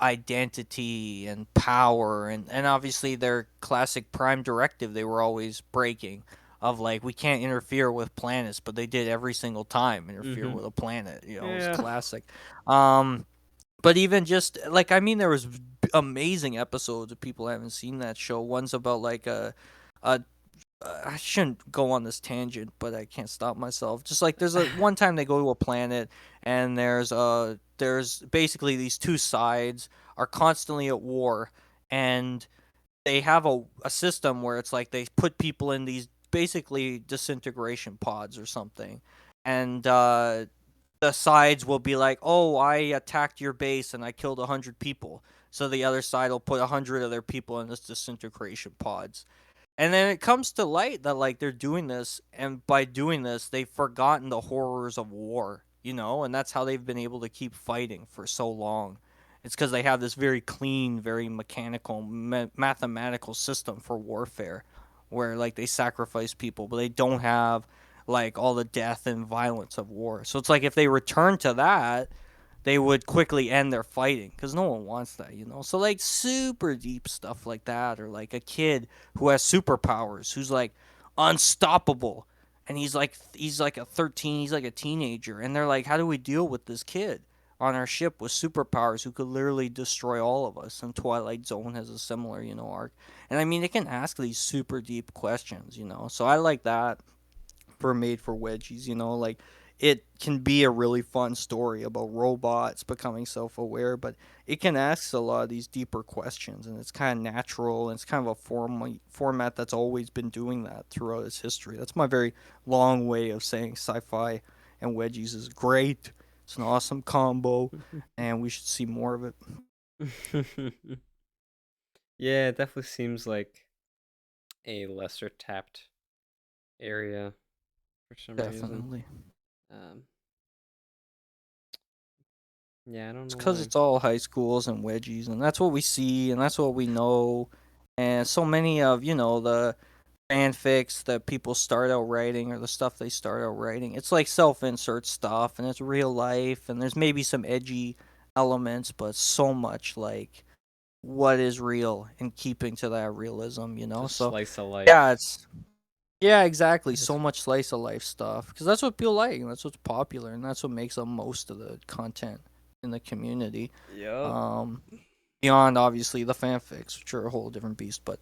identity and power, and obviously their classic prime directive they were always breaking of like we can't interfere with planets, but they did every single time interfere Mm-hmm. with a planet, it was Yeah. classic. um but even just like, I mean, there was amazing episodes of people haven't seen that show. One's about like a I shouldn't go on this tangent, but I can't stop myself. Just like there's a one time they go to a planet, and there's basically these two sides are constantly at war, and they have a system where it's like they put people in these basically disintegration pods or something, and the sides will be like, "Oh, I attacked your base and I killed 100 people," so the other side will put 100 of their people in this disintegration pods, And then it comes to light that like they're doing this, and by doing this, they've forgotten the horrors of war, and that's how they've been able to keep fighting for so long. It's because they have this very clean, very mechanical, mathematical system for warfare, where like they sacrifice people, but they don't have like all the death and violence of war. So it's like if they return to that, they would quickly end their fighting because no one wants that. So like super deep stuff like that, or like a kid who has superpowers, who's like unstoppable, and he's like a 13, he's like a teenager, and they're like, how do we deal with this kid on our ship with superpowers who could literally destroy all of us? And Twilight Zone has a similar arc, and I mean it can ask these super deep questions. So I like that for Made for Wedgies. Like it can be a really fun story about robots becoming self-aware, but it can ask a lot of these deeper questions, and it's kind of natural, and it's kind of a format that's always been doing that throughout its history. That's my very long way of saying sci-fi and Wedgies is great. It's an awesome combo, and we should see more of it. Yeah, it definitely seems like a lesser tapped area for some reason. Definitely. Um, yeah, I don't It's know because why. it's all high schools and wedgies, and that's what we see, and that's what we know. And so many of the fanfics that people start out writing, or the stuff they start out writing, it's like self-insert stuff, and it's real life, and there's maybe some edgy elements, but so much like what is real and keeping to that realism. Just So slice of yeah, life. yeah, exactly. It's, So much slice of life stuff because that's what people like, and that's what's popular, and that's what makes up most of the content in the community. yup. Um, Beyond obviously the fanfics, which are a whole different beast. But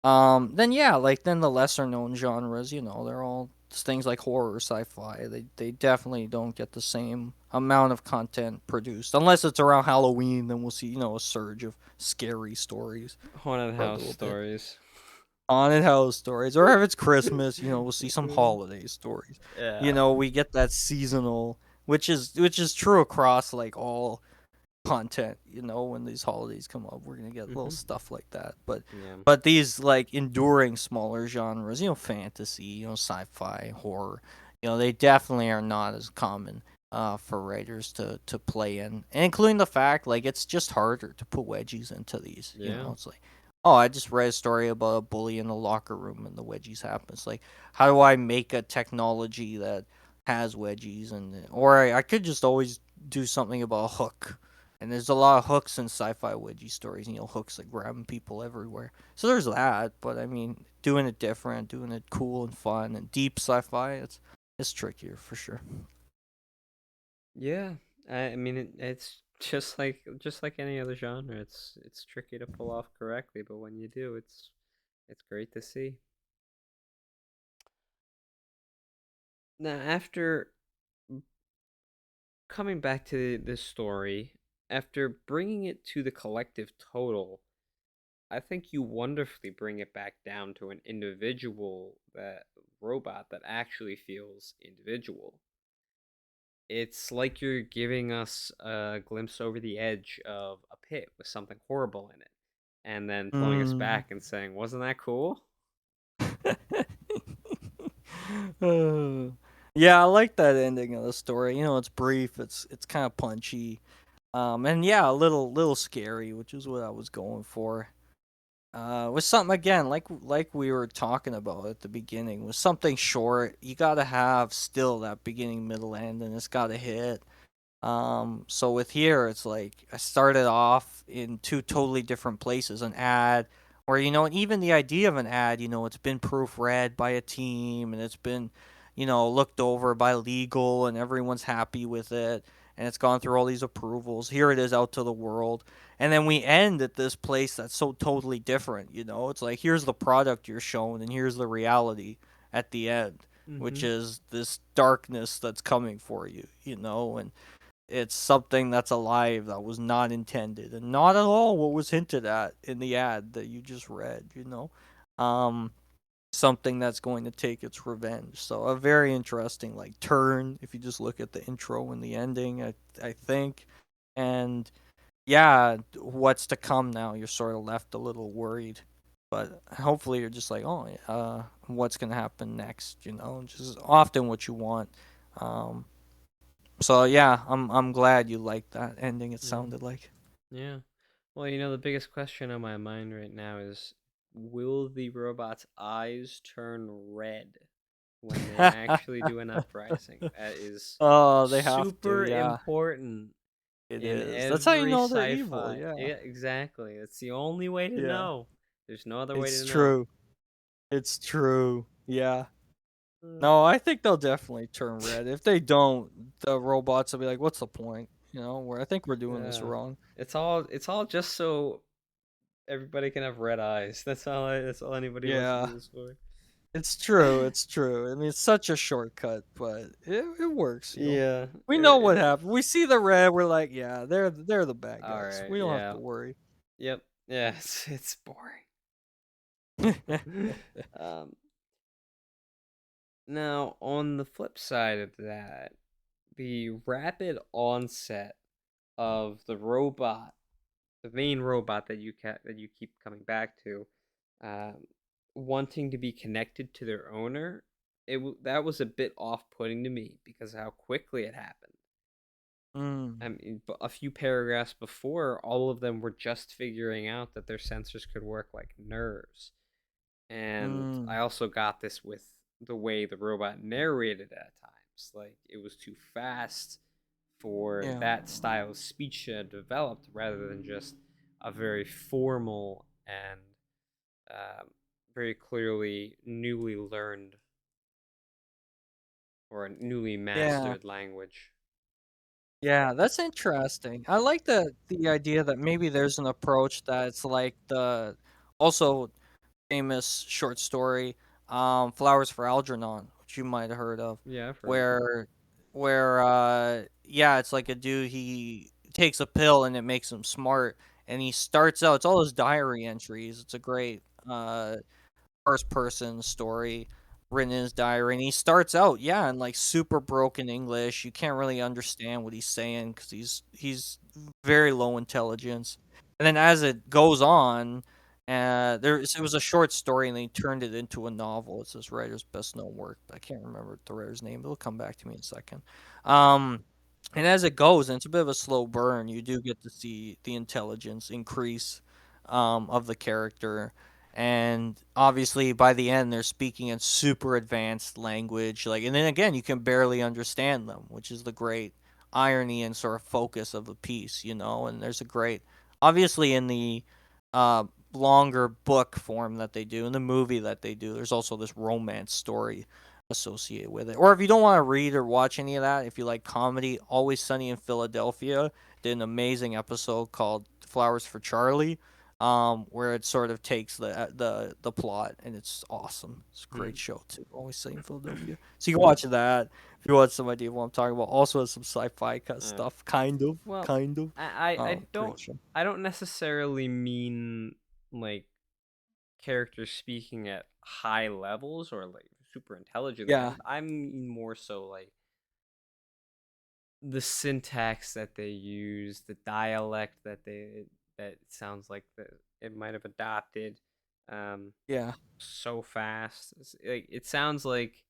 then yeah, like then the lesser known genres, they're all things like horror, sci-fi. They definitely don't get the same amount of content produced unless it's around Halloween. Then we'll see a surge of scary stories Haunted for a house little bit. stories. Haunted house stories, or if it's Christmas, we'll see some holiday stories. Yeah. We get that seasonal, which is true across like all content. When these holidays come up, we're gonna get little Mm-hmm. stuff like that. But Yeah. but these like enduring smaller genres, fantasy, sci-fi, horror, they definitely are not as common for writers to play in, and including the fact like it's just harder to put wedgies into these. Yeah. It's like, oh, I just read a story about a bully in the locker room and the wedgies happen. It's like, how do I make a technology that has wedgies? Or I could just always do something about a hook. And there's a lot of hooks in sci-fi wedgie stories, hooks like grabbing people everywhere. So there's that, but I mean, doing it different, doing it cool and fun and deep sci-fi, it's trickier for sure. Yeah. I mean, it's just like any other genre. It's tricky to pull off correctly, but when you do, it's great to see. Now, after coming back to this story, after bringing it to the collective total, I think you wonderfully bring it back down to an individual that robot that actually feels individual. It's like you're giving us a glimpse over the edge of a pit with something horrible in it, and then pulling us Mm. back and saying, "Wasn't that cool?" Yeah, I like that ending of the story. It's brief, it's kind of punchy, and yeah, a little scary, which is what I was going for. With something again, like we were talking about at the beginning, with something short, you gotta have still that beginning, middle, end, and it's gotta hit. So with here, it's like I started off in two totally different places. An ad, or and even the idea of an ad, it's been proofread by a team, and it's been, looked over by legal, and everyone's happy with it, and it's gone through all these approvals. Here it is out to the world, and then we end at this place that's so totally different. It's like here's the product you're shown, and here's the reality at the end, which Mm-hmm. is this darkness that's coming for you. And it's something that's alive that was not intended and not at all what was hinted at in the ad that you just read. Um, Something that's going to take its revenge. So a very interesting like turn if you just look at the intro and the ending, I think. And yeah, what's to come now? You're sort of left a little worried. But hopefully you're just like, oh, what's gonna happen next? Which is often what you want. Um, so yeah, I'm glad you liked that ending. It Yeah. sounded like. Yeah. Well, the biggest question on my mind right now is, will the robot's eyes turn red when they actually do an uprising? That is Oh, they have to. super Yeah, important it in is. That's how you every know they're evil. sci-fi. Yeah, Yeah, exactly. It's the only way to yeah. know. There's no other way It's to know. true. It's true. Yeah. Uh, No, I think they'll definitely turn red. If they don't, the robots will be like, "What's the point?" Where I think we're doing this yeah. wrong. It's all just so everybody can have red eyes. That's all anybody wants to Yeah, do this for. it's true. It's true. I mean, it's such a shortcut, but it works. Yeah. We know what happened. We see the red. We're like, yeah, they're the bad All guys. right. We don't have Yeah. to worry. Yep. Yeah. It's boring. um. Now, on the flip side of that, the rapid onset of the main robot that you keep coming back to, um, wanting to be connected to their owner, that was a bit off-putting to me because of how quickly it happened. Mm, I mean, a few paragraphs before, all of them were just figuring out that their sensors could work like nerves. And I mm, also got this with the way the robot narrated at times. Like, it was too fast for yeah. that style of speech to have developed rather than just a very formal and very clearly newly learned or a newly Yeah. mastered language. Yeah, that's interesting. I like the idea that maybe there's an approach that's like the also famous short story, Flowers for Algernon, which you might have heard of, Yeah, I've heard of it. where yeah, it's like a dude, he takes a pill and it makes him smart, and he starts out, it's all his diary entries. It's a great first person story written in his diary, and he starts out, yeah, in like super broken English. You can't really understand what he's saying because he's very low intelligence. And then as it goes on, it was a short story, and they turned it into a novel. It's this writer's best known work. I can't remember the writer's name. It'll come back to me in a second. Um, and as it goes, and it's a bit of a slow burn, you do get to see the intelligence increase of the character, and obviously by the end they're speaking in super advanced language, like, and then again you can barely understand them, which is the great irony and sort of focus of the piece. And there's a great, obviously, in the uh longer book form that they do, in the movie that they do, there's also this romance story associated with it. Or if you don't want to read or watch any of that, if you like comedy, Always Sunny in Philadelphia did an amazing episode called Flowers for Charlie, where it sort of takes the plot, and it's awesome. It's a great Hmm. show too. Always Sunny in Philadelphia. So you can watch that if you want some idea of what I'm talking about. Also has some sci-fi Uh, stuff, kind of, well, kind of. I Great don't show. I don't necessarily mean like characters speaking at high levels or like super intelligently. Yeah, I mean more so like the syntax that they use, the dialect that sounds like it might have adopted um yeah, so fast. It sounds like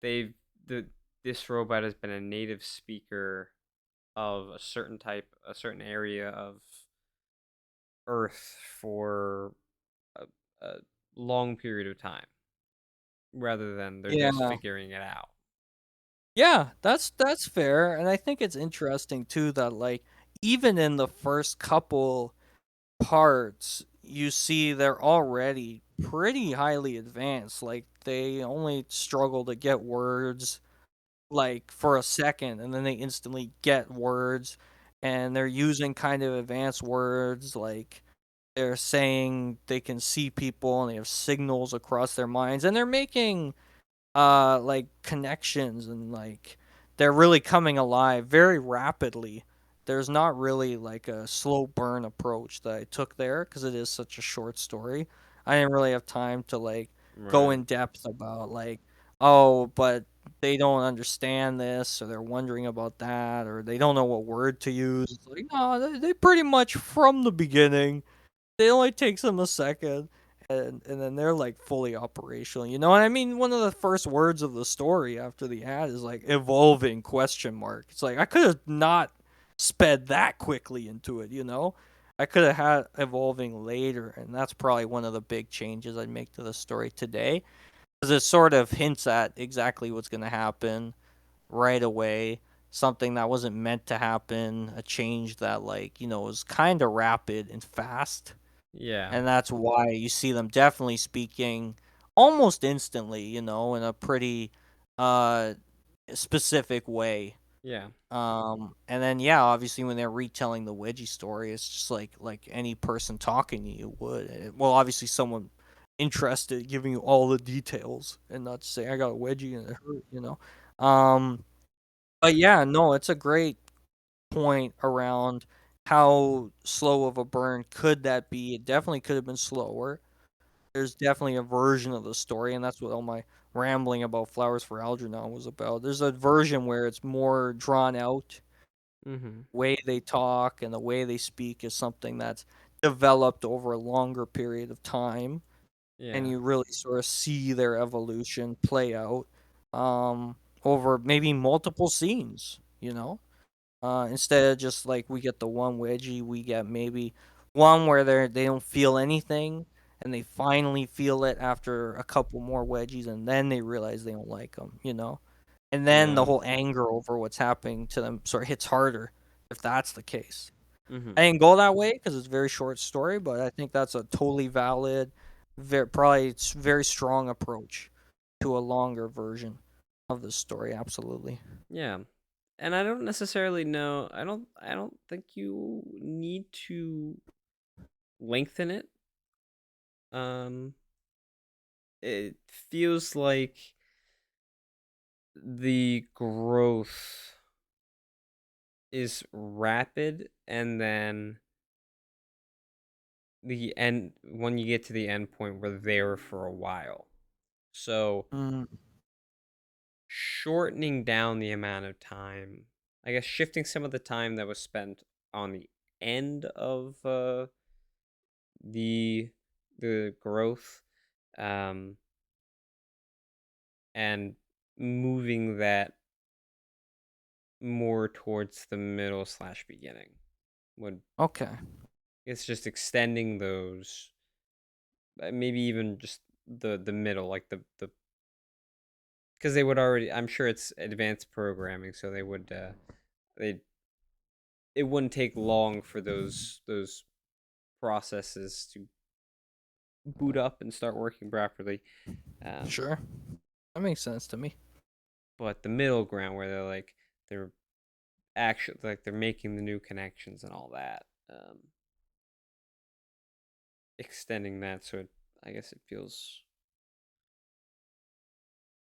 they've the this robot has been a native speaker of a certain area of Earth for a, a long period of time, rather than they're just yeah. figuring it out. Yeah, that's fair, and I think it's interesting too that, like, even in the first couple parts, you see they're already pretty highly advanced. Like, they only struggle to get words like for a second, and then they instantly get words, and they're using kind of advanced words, like they're saying they can see people and they have signals across their minds, and they're making like connections, and like they're really coming alive very rapidly. There's not really like a slow burn approach that I took there because it is such a short story. I didn't really have time to like go Right. in depth about like, oh, but they don't understand this, or they're wondering about that, or they don't know what word to use. It's like, no, they pretty much from the beginning, it only takes them a second, and then they're like fully operational. You know what I mean? One of the first words of the story after the ad is like evolving question mark. It's like I could have not sped that quickly into it, you know? I could have had evolving later, and that's probably one of the big changes I'd make to the story today. Because it sort of hints at exactly what's going to happen right away. Something that wasn't meant to happen, a change that, like, was kind of rapid and fast. Yeah. And that's why you see them definitely speaking almost instantly, in a pretty uh, specific way. Yeah. And then yeah, obviously when they're retelling the Wedgie story, it's just like any person talking to you would. Well, obviously someone interested giving you all the details and not say I got a wedgie and it hurt. Um, but yeah, no, it's a great point around how slow of a burn could that be. It definitely could have been slower. There's definitely a version of the story, and that's what all my rambling about Flowers for Algernon was about. There's a version where it's more drawn out. Mhm. Way they talk and the way they speak is something that's developed over a longer period of time, and Yeah. you really sort of see their evolution play out um, over maybe multiple scenes. Instead of just like we get the one wedgie, we get maybe one where they don't feel anything, and they finally feel it after a couple more wedgies, and then they realize they don't like them. And then the Yeah. whole anger over what's happening to them sort of hits harder if that's the case. I Mhm. didn't go that way because it's a very short story, but I think that's a totally valid, probably very strong approach to a longer version of the story. Absolutely. Yeah. And I don't necessarily know. I don't think you need to lengthen it. Um it feels like the growth is rapid, and then the end when you get to the end point we're there for a while. So Mm, shortening down the amount of time, I guess shifting some of the time that was spent on the end of the the growth, um and moving that more towards the middle slash beginning would, okay. it's just extending those, maybe even just the middle, like the because they would already, I'm sure it's advanced programming, so they would they it wouldn't take long for those processes to boot up and start working properly. um Sure. That makes sense to me. but the middle ground where they're actually, like, they're making the new connections and all that, extending that, so I guess it feels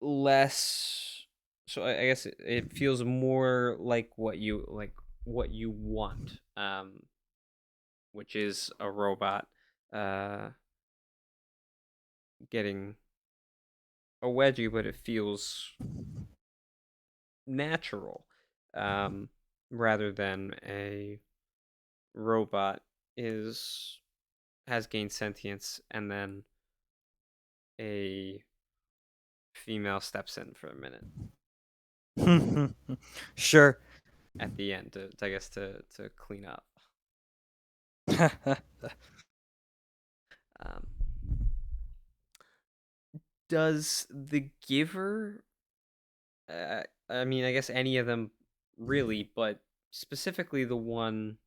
less, so I guess it feels more like what you want, which is a robot uh getting a wedgie, but it feels natural, um rather than a robot is has gained sentience and then a female steps in for a minute Sure. at the end to, I guess, to clean up. Um, does the giver? I mean, I guess any of them really, but specifically the one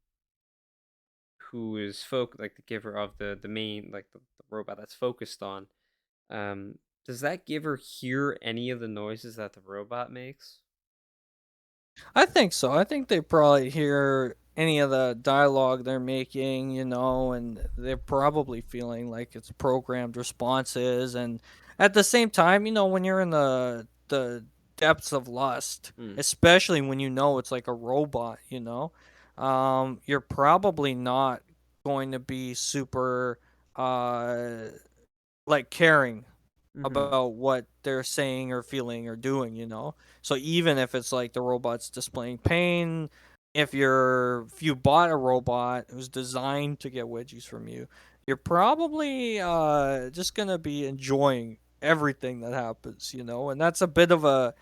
who is like the giver of the main, like the robot that's focused on. Um, does that giver hear any of the noises that the robot makes? I think so. I think they probably hear any of the dialogue they're making, and they're probably feeling like it's programmed responses. And at the same time, when you're in the depths of lust, Hmm. especially when you know it's like a robot, you're probably not going to be super uh like caring Mm-hmm. about what they're saying or feeling or doing. So even if it's like the robot's displaying pain, if you bought a robot who's designed to get wedgies from you, you're probably just gonna be enjoying everything that happens, you know, and that's a bit of a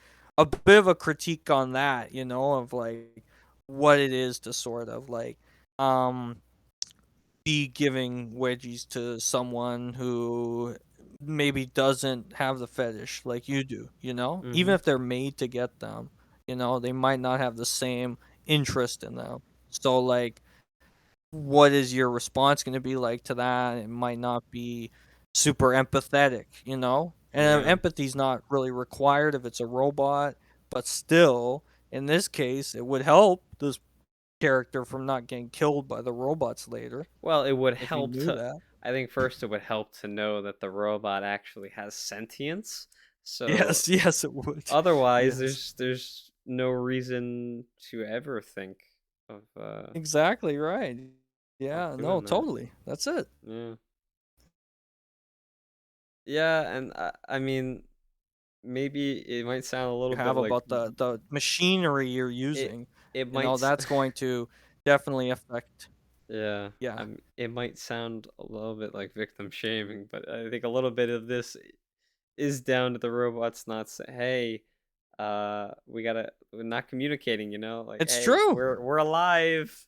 critique on that, you know, of like what it is to sort of like um be giving wedgies to someone who maybe doesn't have the fetish like you do, you know? Even Mm-hmm. if they're made to get them, you know, they might not have the same interest in them. So like what is your response going to be like to that? It might not be super empathetic, you know? And Yeah. empathy's not really required if it's a robot, but still, in this case, it would help this character from not getting killed by the robots later Well, it would if he help knew to. that. I think first it would help to know that the robot actually has sentience. So Yes, yes, it would. otherwise, Yes, there's no reason to ever think of exactly right. Yeah, no, doing that. totally. That's it. Yeah. Yeah, and I mean, maybe it might sound a little You bit have like about the machinery you're it. using, It you know, might. that's going to definitely affect. Yeah, Yeah, it might sound a little bit like victim shaming, but I think a little bit of this is down to the robots not say, "Hey, we're not communicating," you know, like, it's "Hey, true. we're alive,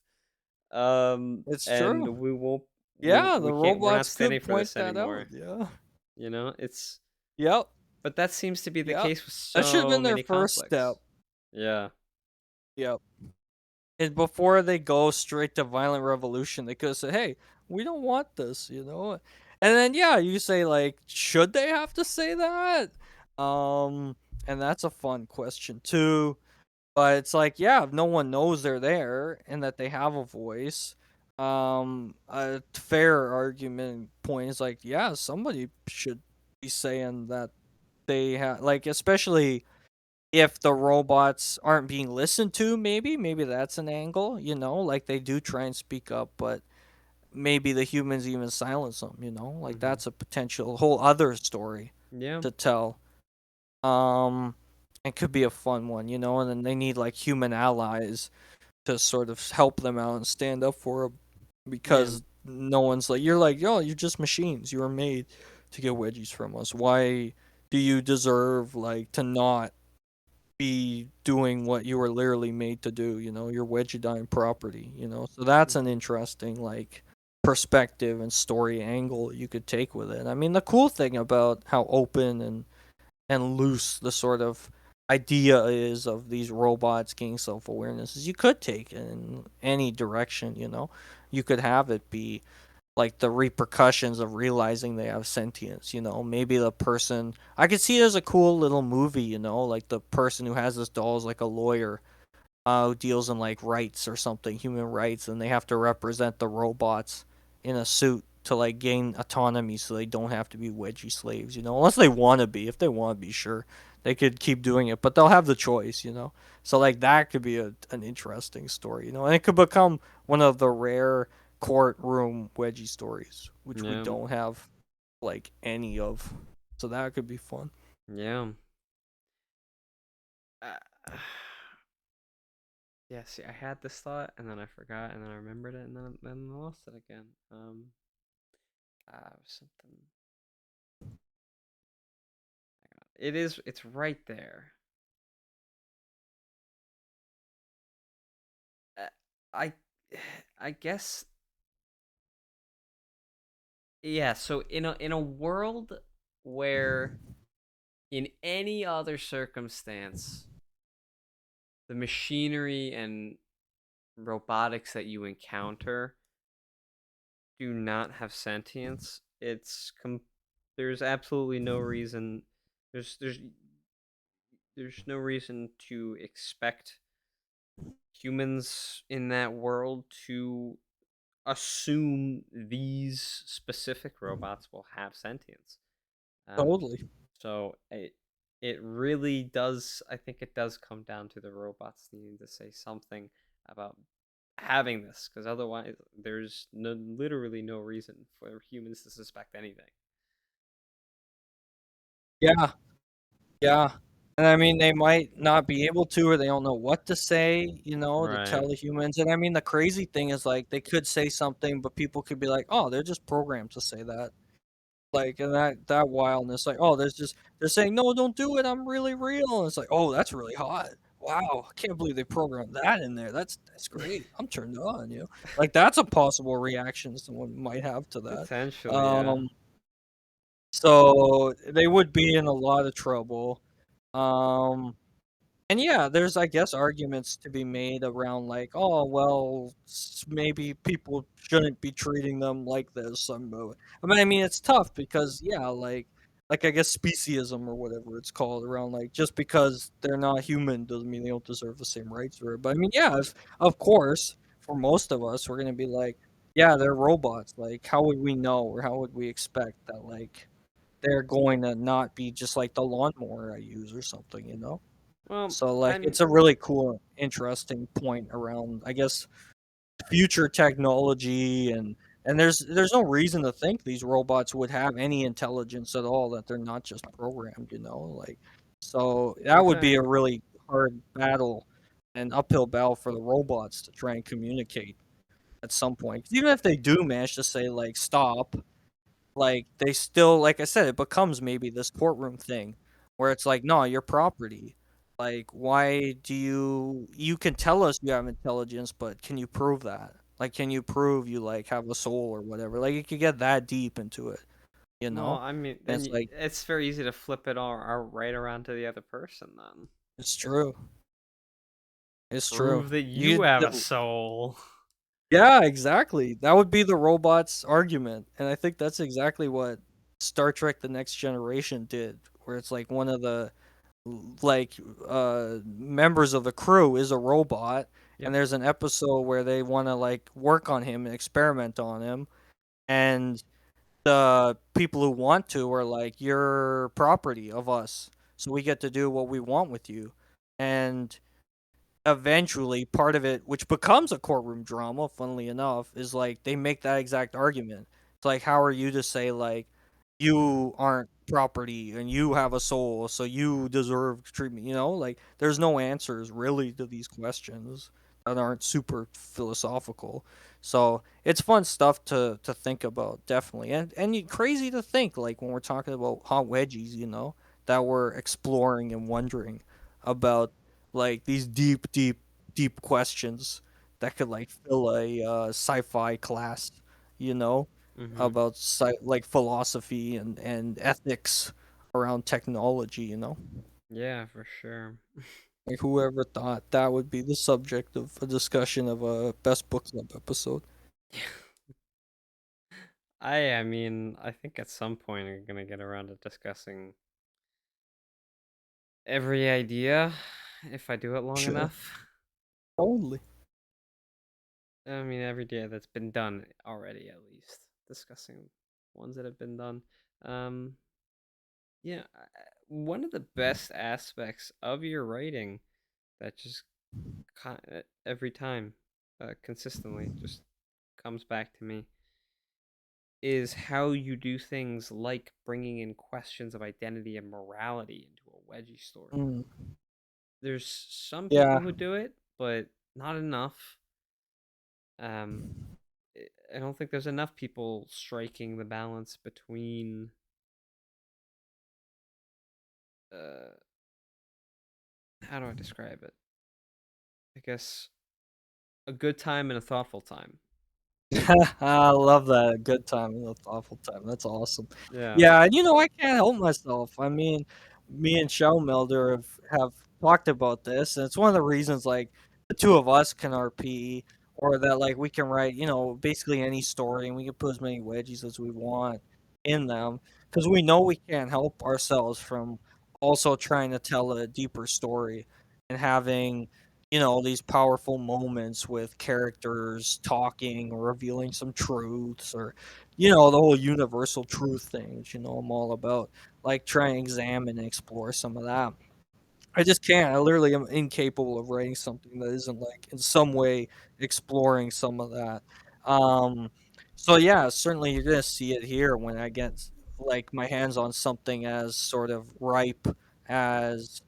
It's and true. we won't, Yeah, the we're not robots standing could for point this that out. anymore," Yeah. you know. It's Yep. but that seems to be the Yep. case with That should have so been their many first step. conflicts. Yeah, Yep. And before they go straight to violent revolution, they could have said, "Hey, we don't want this," you know. And then yeah, you say like, should they have to say that? Um, and that's a fun question too. But it's like, yeah, if no one knows they're there and that they have a voice, a fair argument point is like, yeah, somebody should be saying that they have, like, especially if the robots aren't being listened to, maybe that's an angle, you know, like they do try and speak up, but maybe the humans even silence them, you know, like hmm, that's a potential whole other story yeah, to tell. Um, it could be a fun one, you know, and then they need like human allies to sort of help them out and stand up for them yeah, because no one's like, you're like, yo, you're just machines. You were made to get wedgies from us. Why do you deserve like to not be doing what you were literally made to do? You know, you're Wedgiedine property. You know, so that's an hmm, interesting like perspective and story angle you could take with it. I mean, the cool thing about how open and loose the sort of idea is of these robots gaining self awareness is you could take it in any direction, you know. You could have it be like the repercussions of realizing they have sentience, you know. Maybe the person I could see it as a cool little movie, you know, like the person who has this doll is like a lawyer who deals in like rights or something, human rights, and they have to represent the robots in a suit to like gain autonomy so they don't have to be wedgie slaves, you know, unless they want to be. If they want to be, sure, they could keep doing it, but they'll have the choice, you know. So like that could be an interesting story, you know, and it could become one of the rare courtroom wedgie stories, which we yeah, don't have like any of. So that could be fun. yeah. Uh, yeah, see, I had this thought and then I forgot and then I remembered it and then I lost it again. Something. It's right there. Uh, I I guess yeah, so in a world where in any other circumstance the machinery and robotics that you encounter do not have sentience, there's absolutely no reason there's there's there's no reason to expect humans in that world to assume these specific robots will have sentience. Um, Totally. so it really does. I think it does come down to the robots needing to say something about having this, because otherwise, there's literally no reason for humans to suspect anything. Yeah. Yeah. And I mean, they might not be able to, or they don't know what to say, to Right. tell the humans. And I mean, the crazy thing is like they could say something, but people could be like, "Oh, they're just programmed to say that." Like, and that wildness, like, "Oh, they're saying, 'No, don't do it. I'm really real.'" And it's like, "Oh, that's really hot. Wow, I can't believe they programmed that in there. That's great. I'm turned on." Like that's a possible reaction someone might have to that. Potentially, yeah. Um, so they would be in a lot of trouble. Um and yeah, there's I guess arguments to be made around like, oh well, maybe people shouldn't be treating them like this. I mean, it's tough because yeah, like I guess speciesism or whatever it's called around like just because they're not human doesn't mean they don't deserve the same rights or. But I mean, yeah, if, of course, for most of us, we're gonna be like, yeah, they're robots. Like, how would we know or how would we expect that like they're going to not be just like the lawnmower I use or something? Well, So, like, I'm it's a really cool, interesting point around, I guess, future technology and there's no reason to think these robots would have any intelligence at all, that they're not just programmed, like, so that would be a exactly. really hard battle and uphill battle for the robots to try and communicate at some point. 'Cause even if they do manage to say, like, "Stop," like, they still like I said, it becomes maybe this courtroom thing where it's like, "No, you're property. Like, why do you can tell us you have intelligence, but can you prove that? Like, can you prove you, like, have a soul or whatever?" Like, you could get that deep into it, you Well, know? I mean, And then it's very easy to flip it all right around to the other person. Then it's true. It's true. prove that You you have a the soul. Yeah, exactly. That would be the robot's argument, and I think that's exactly what Star Trek: The Next Generation did, where it's like one of the like members of the crew is a robot, Yep. and there's an episode where they want to like work on him and experiment on him, and the people who want to are like, "You're property of us, so we get to do what we want with you." And eventually part of it, which becomes a courtroom drama, funnily enough, is like they make that exact argument. It's like, how are you to say like you aren't property and you have a soul, so you deserve treatment? Like there's no answers really to these questions that aren't super philosophical. So it's fun stuff to think about, definitely, and crazy to think like when we're talking about hot wedgies, that we're exploring and wondering about like these deep, deep, deep questions that could like fill a sci-fi class, you know, Mm-hmm. about like philosophy and ethics around technology. Yeah, for sure. Like whoever thought that would be the subject of a discussion of a best book club episode. I mean, I think at some point I'm gonna get around to discussing every idea if I do it long Sure, enough. totally. I mean, every day that's been done already, at least discussing ones that have been done. Um, yeah, one of the best aspects of your writing that just every time, consistently, just comes back to me is how you do things like bringing in questions of identity and morality into a wedgie story. Mm, There's some yeah. people who do it, but not enough. Um, I don't think there's enough people striking the balance between uh how do I describe it? I guess a good time and a thoughtful time. I love that. A good time and a thoughtful time. That's awesome. Yeah. Yeah, and I can't help myself. I mean, me and Melder have talked about this, and it's one of the reasons like the two of us can RP, or that like we can write, basically any story, and we can put as many wedgies as we want in them, because we know we can't help ourselves from also trying to tell a deeper story and having these powerful moments with characters talking or revealing some truths, or the whole universal truth things. I'm all about like trying to examine and explore some of that. I just can't. I literally am incapable of writing something that isn't like in some way exploring some of that. Um, so yeah, certainly you're gonna see it here when I get like my hands on something as sort of ripe as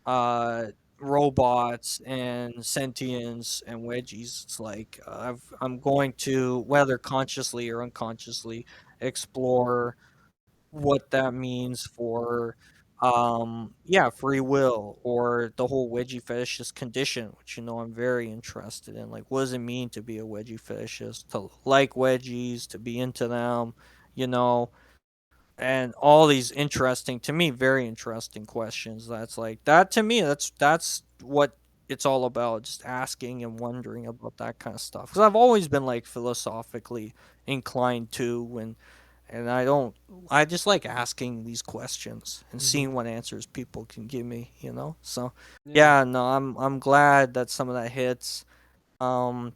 uh robots and sentience and wedgies. It's like I'm going to, whether consciously or unconsciously, explore what that means for yeah, free will, or the whole wedgie fetishist condition, which I'm very interested in. Like, what does it mean to be a wedgie fetishist, to like wedgies, to be into them, you know and all these interesting, to me, very interesting questions. That's like that to me. That's what it's all about. Just asking and wondering about that kind of stuff. Because I've always been like philosophically inclined to, and I don't. I just like asking these questions and Mm-hmm. seeing what answers people can give me. So Yeah. yeah, no, I'm glad that some of that hits. Um,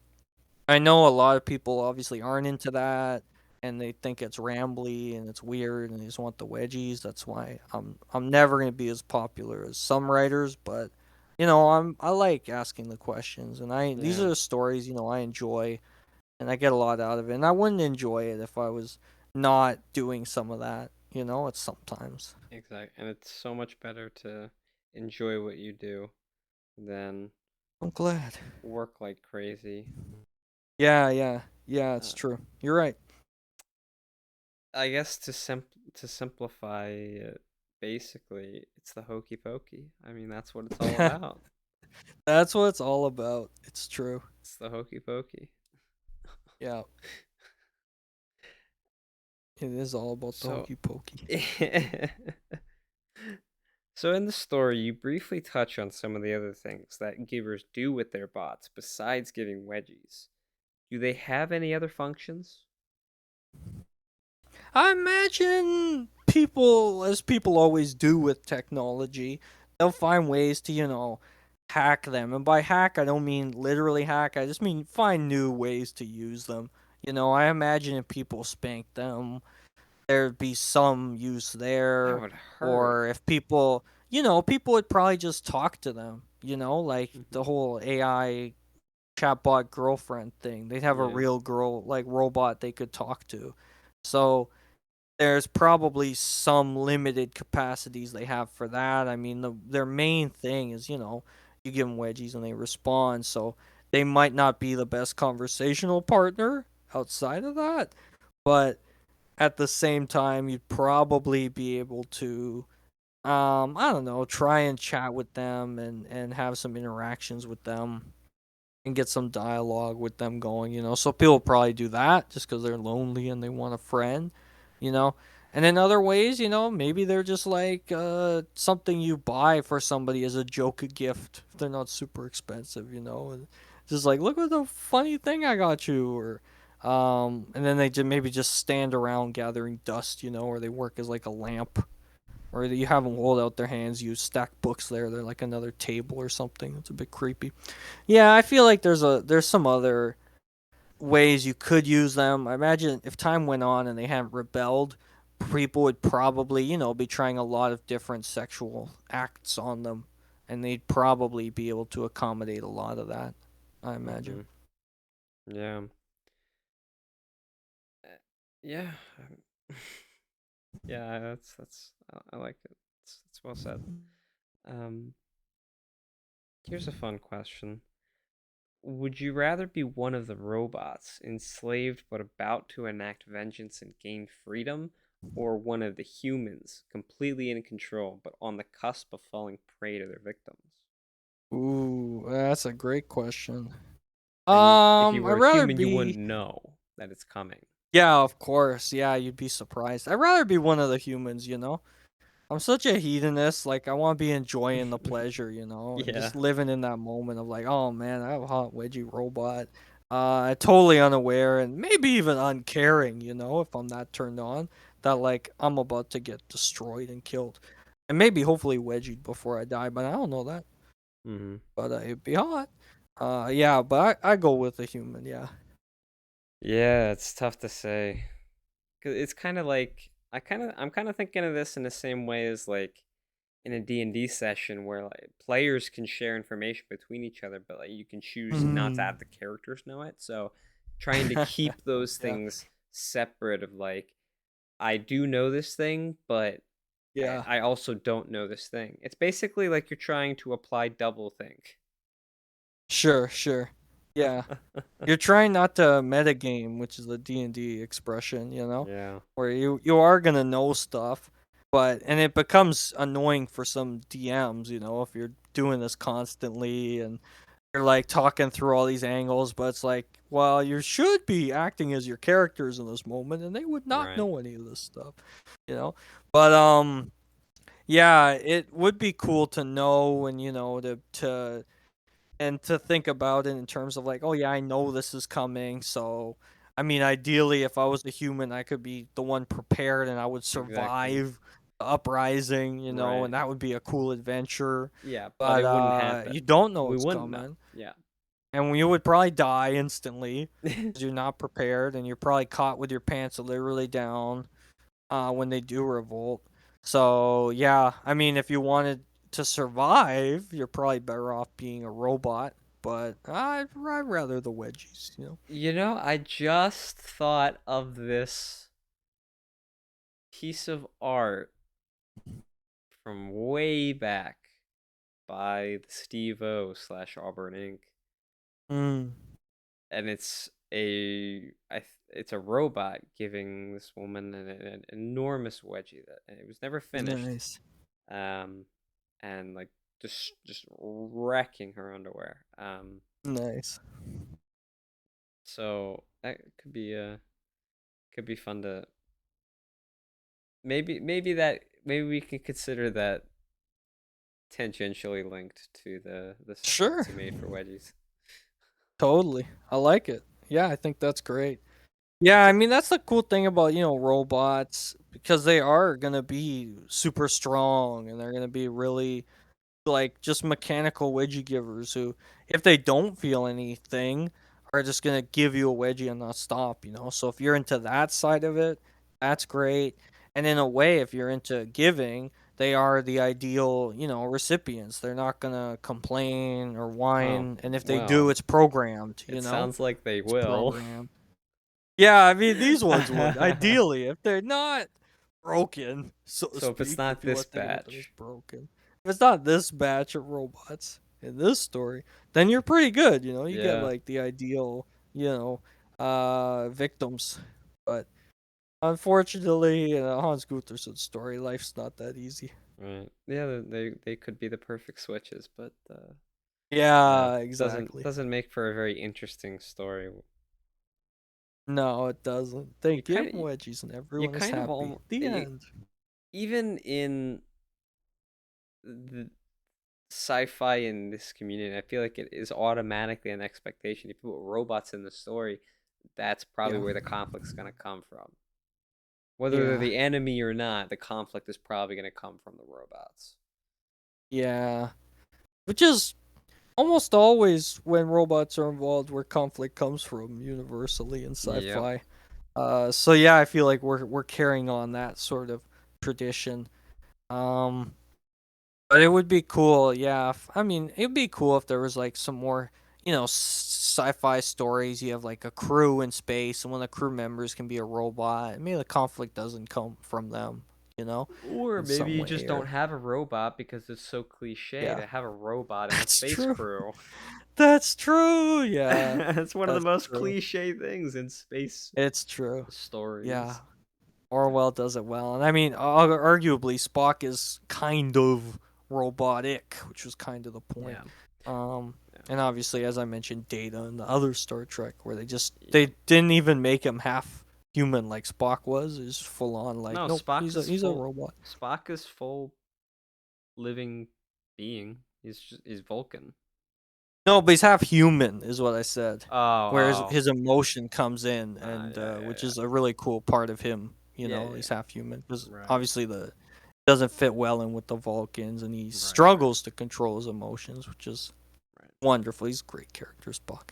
I know a lot of people obviously aren't into that, and they think it's rambly and it's weird and they just want the wedgies. That's why I'm never gonna be as popular as some writers, but I like asking the questions, and I these Yeah. are the stories I enjoy, and I get a lot out of it. And I wouldn't enjoy it if I was not doing some of that. It's sometimes. Exactly. And it's so much better to enjoy what you do than I'm glad. work like crazy. Yeah, yeah, yeah. It's Uh, true. You're right. I guess to simplify it, basically, it's the hokey pokey. I mean, that's what it's all about. That's what it's all about. It's true. It's the hokey pokey. Yeah. It is all about the So, hokey pokey. so in the story, you briefly touch on some of the other things that givers do with their bots besides giving wedgies. Do they have any other functions? I imagine people, as people always do with technology, they'll find ways to, hack them. And by hack, I don't mean literally hack, I just mean find new ways to use them. I imagine if people spank them, there'd be some use That there. would hurt. Or if people, people would probably just talk to them, like Hmm. the whole AI chatbot girlfriend thing. They'd have a Yeah. real girl, like robot they could talk to. So there's probably some limited capacities they have for that. I mean, their main thing is, you give them wedgies and they respond. So they might not be the best conversational partner outside of that, but at the same time, you'd probably be able to, I don't know, try and chat with them and have some interactions with them and get some dialogue with them going. So people probably do that just because they're lonely and they want a friend, you know. And in other ways, maybe they're just like something you buy for somebody as a joke gift. If they're not super expensive. And just like, look at the funny thing I got you, or and then they just maybe just stand around gathering dust, or they work as like a lamp, or you have them hold out their hands, you stack books there. They're like another table or something. It's a bit creepy. Yeah, I feel like there's some other ways you could use them. I imagine if time went on and they hadn't rebelled, people would probably, be trying a lot of different sexual acts on them, and they'd probably be able to accommodate a lot of that, I imagine. Hmm. Yeah. Uh, Yeah. Yeah, that's I like it. It's well said. Um, Here's a fun question. Would you rather be one of the robots, enslaved but about to enact vengeance and gain freedom, or one of the humans, completely in control but on the cusp of falling prey to their victims? Ooh, that's a great question. And if you I'd were a rather human, you be. wouldn't know that it's coming. Yeah, of course. Yeah, you'd be surprised. I'd rather be one of the humans. I'm such a hedonist. Like, I want to be enjoying the pleasure, and Yeah. just living in that moment of like, oh man, I have a hot wedgie robot. Totally unaware and maybe even uncaring, if I'm that turned on, that like I'm about to get destroyed and killed, and maybe hopefully wedgied before I die, but I don't know that. Hmm. But it'd be hot. Yeah, but I go with a human. Yeah. Yeah, it's tough to say. 'Cause it's kind of like I'm kind of thinking of this in the same way as like in a D&D session where like players can share information between each other, but like you can choose not to Hmm. have the characters know it. So trying to keep those Yeah. things separate of like I do know this thing, but Yeah. I also don't know this thing. It's basically like you're trying to apply doublethink. Sure, sure. Yeah. You're trying not to metagame, which is a D&D expression, Yeah, where you are gonna know stuff, and it becomes annoying for some DMs, if you're doing this constantly and you're like talking through all these angles, but it's like, well, you should be acting as your characters in this moment, and they would not right. know any of this stuff, you know. But yeah, it would be cool to know and to think about it in terms of like, oh yeah, I know this is coming. So, I mean, ideally, if I was a human, I could be the one prepared and I would Exactly. survive the uprising, and Right. that would be a cool adventure. Yeah, but But it wouldn't you happen. don't know We it's wouldn't know. coming, Yeah. and you would probably die instantly because you're not prepared, and you're probably caught with your pants literally down when they do revolt. So yeah, I mean, if you wanted to survive, you're probably better off being a robot. But I'd rather the wedgies. I just thought of this piece of art from way back by the Steve O slash Auburn Inc. Mm, And it's a robot giving this woman an enormous wedgie that and it was never finished. nice, Um, and like just wrecking her underwear. nice. So that could be fun to maybe we can consider that tangentially linked to the Sure, sweats he made for wedgies. totally. I like it. Yeah, I think that's great. Yeah, It's I a mean that's the cool thing about robots because they are gonna be super strong and they're gonna be really like just mechanical wedgie givers who, if they don't feel anything, are just gonna give you a wedgie and not stop. So if you're into that side of it, that's great. And in a way, if you're into giving, they are the ideal, recipients. They're not gonna complain or oh whine, and if they do, well, it's programmed. it sounds like they It's will. programmed. Yeah, I mean these ones would ideally if they're not broken, so to So if it's speak. not If you this want to think about them as batch, broken, if it's not this batch of robots in this story, then you're pretty good. You get yeah, like the ideal, victims. But unfortunately, in a Hans Gutherson story, life's not that easy. right, yeah, they could be the perfect switches, but Yeah, doesn't exactly. doesn't make for a very interesting story. No, it doesn't. They You kind give of wedgies and you everyone is kind of happy. all The you, end. even in the sci-fi in this community, I feel like it is automatically an expectation. If you put robots in the story, that's probably Yeah. where the conflict's gonna come from. Whether they're Yeah. the enemy or not, the conflict is probably gonna come from the robots. Yeah. Which is almost always when robots are involved where conflict comes from universally in Yep. sci-fi. So yeah, I feel like we're carrying on that sort of tradition. Um, but it would be cool, yeah. I mean, it'd be cool if there was like some more, sci-fi stories. You have like a crew in space, and one of the crew members can be a robot. Maybe the conflict doesn't come from them, Or in maybe some you way. just don't Or have a robot because it's so cliche yeah, to have a robot in a that's space true. crew. That's true. Yeah, It's one of the that's most true. cliche things in space It's true. Yeah, stories. Orwell does it well, and I mean, arguably, Spock is kind of robotic, which was kind of the point. Yeah. Um, Yeah. and obviously, as I mentioned, Data and the other Star Trek, where Yep. they didn't even make him half human like Spock was, is full on like, No, nope, he's a robot. Spock is full living being. He's Vulcan. No, but he's half human, is what I said. Oh, Where oh. his emotion comes in, and Yeah, yeah, which yeah. is a really cool part of him. Yeah, He's yeah. half human because Right. obviously the doesn't fit well in with the Vulcans, and he Right, right. struggles to control his emotions, which is Right. wonderful. He's a great character, Spock.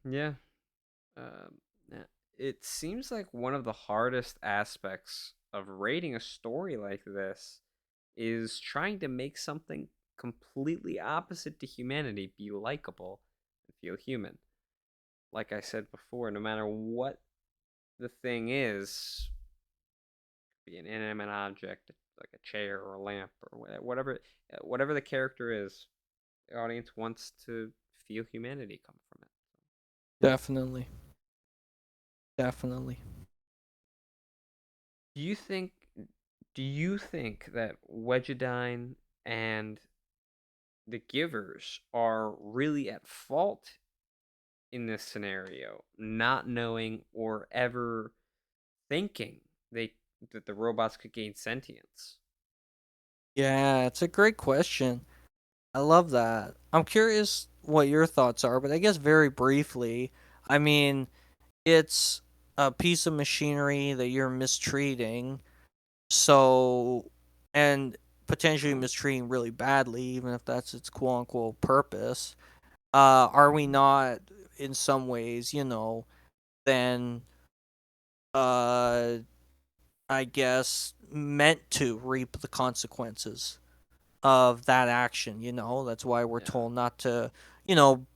Yeah. Yeah. It seems like one of the hardest aspects of rating a story like this is trying to make something completely opposite to humanity be likable and feel human. Like I said before, no matter what the thing is, be an inanimate object like a chair or a lamp or whatever the character is, the audience wants to feel humanity come from it. Definitely. Definitely. Do you think do you think that Wedgedine and the givers are really at fault in this scenario, not knowing or ever thinking they that the robots could gain sentience? Yeah, it's a great question. I love that. I'm curious what your thoughts are, but I guess very briefly, I mean, it's a piece of machinery that you're mistreating, so and potentially mistreating really badly, even if that's its quote unquote purpose. Are we not in some ways, then uh I guess meant to reap the consequences of that action, That's why we're Yeah. told not to, you know,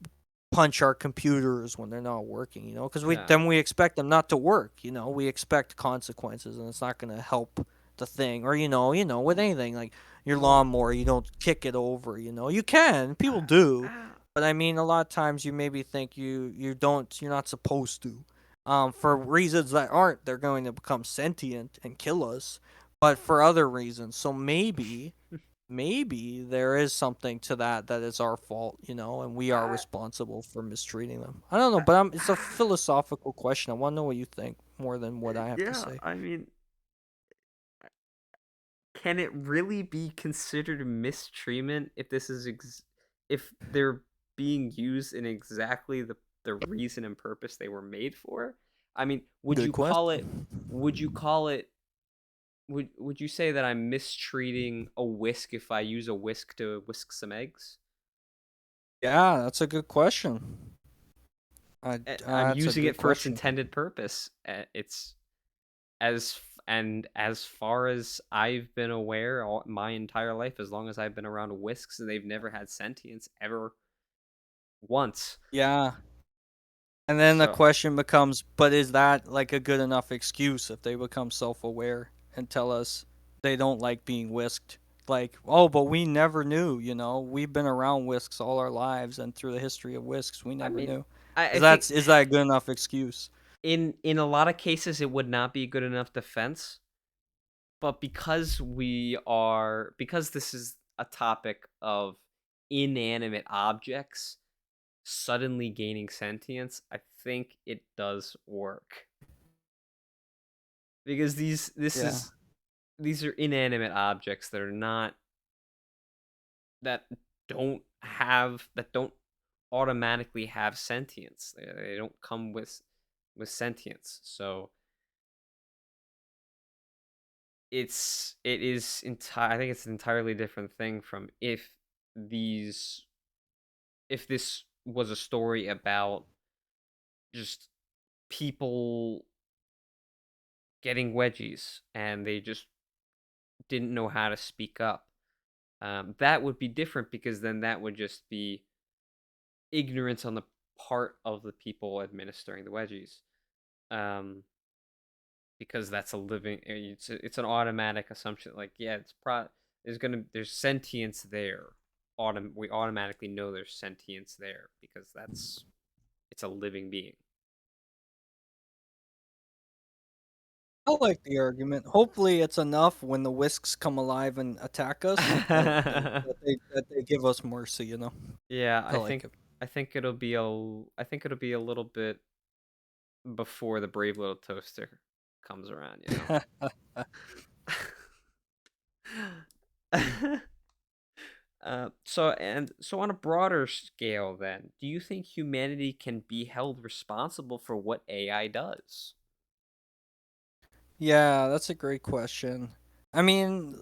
punch our computers when they're not working, because we Yeah. then we expect them not to work, we expect consequences, and it's not going to help the thing. Or with Well, anything like your well, lawnmower, you don't kick it over, you can, people do, ah, but I mean a lot of times you maybe think you're not supposed to, for reasons that aren't they're going to become sentient and kill us, but for other reasons. So maybe there is something to that is our fault, and we are I, responsible for mistreating them. I don't know, but it's a philosophical question. I want to know what you think more than what I have to yeah, say. I mean, can it really be considered mistreatment if if they're being used in exactly the reason and purpose they were made for? I mean, Good question. would you call it would you say that I'm mistreating a whisk if I use a whisk to whisk some eggs? Yeah, that's a good question. I'm That's a using good it for its question. intended purpose. It's and as far as I've been aware, my entire life, as long as I've been around whisks, they've never had sentience ever once. Yeah. And then the So question becomes, but is that like a good enough excuse if they become self-aware and tell us they don't like being whisked? Like, oh, but we never knew, We've been around whisks all our lives, and through the history of whisks, we I never mean, knew. I Is think that a good enough excuse? in a lot of cases it would not be good enough defense, but because this is a topic of inanimate objects suddenly gaining sentience, I think it does work because Yeah. these are inanimate objects that are not that that don't automatically have sentience. They don't come with sentience. So I think it's an entirely different thing from these if this was a story about just people getting wedgies and they just didn't know how to speak up. That would be different because then that would just be ignorance on the part of the people administering the wedgies. Um, because that's a living, it's an automatic assumption. Like, yeah, there's sentience there. We automatically know there's sentience there because it's a living being. I like the argument. Hopefully, it's enough when the whisks come alive and attack us that they give us mercy. Yeah, I like it. I think it'll be a little bit before the brave little toaster comes around, so on a broader scale, then, do you think humanity can be held responsible for what AI does? Yeah, that's a great question. I mean,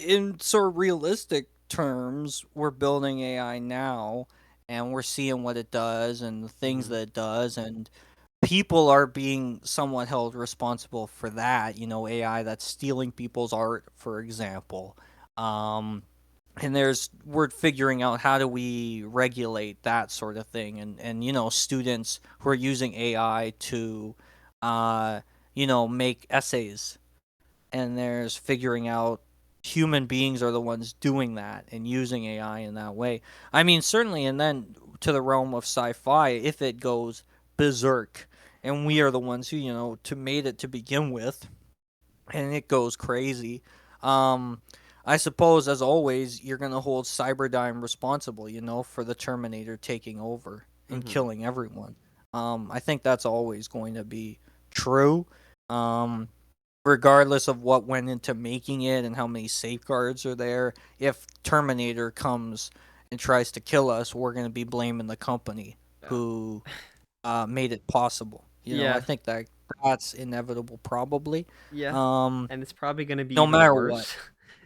in sort of realistic terms, we're building AI now, and we're seeing what it does and the things Mm-hmm. that it does, and people are being somewhat held responsible for that. AI that's stealing people's art, for example. Um, and we're figuring out how do we regulate that sort of thing, and students who are using AI to uh, make essays, and there's figuring out human beings are the ones doing that and using AI in that way. I mean, certainly, and then to the realm of sci-fi, if it goes berserk, and we are the ones who to made it to begin with, and it goes crazy. Um, I suppose, as always, you're gonna hold Cyberdyne responsible, for the Terminator taking over and Mm-hmm. killing everyone. I think that's always going to be true. Um, Regardless of what went into making it and how many safeguards are there, if Terminator comes and tries to kill us, we're going to be blaming the company Yeah. who made it possible. I Yeah. think that's inevitable, probably. Yeah. Um, And it's probably going to be no even matter what. worse.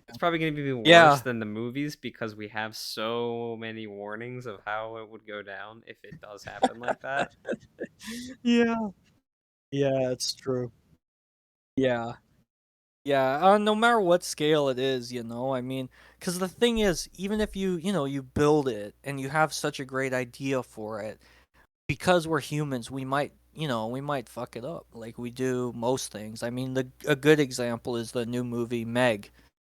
It's probably going to be even worse Yeah. than the movies because we have so many warnings of how it would go down if it does happen like that. Yeah. Yeah, it's true. Yeah. Yeah, no matter what scale it is, I mean, because the thing is, even if you build it and you have such a great idea for it, because we're humans, we might fuck it up like we do most things. I mean, a good example is the new movie Meg,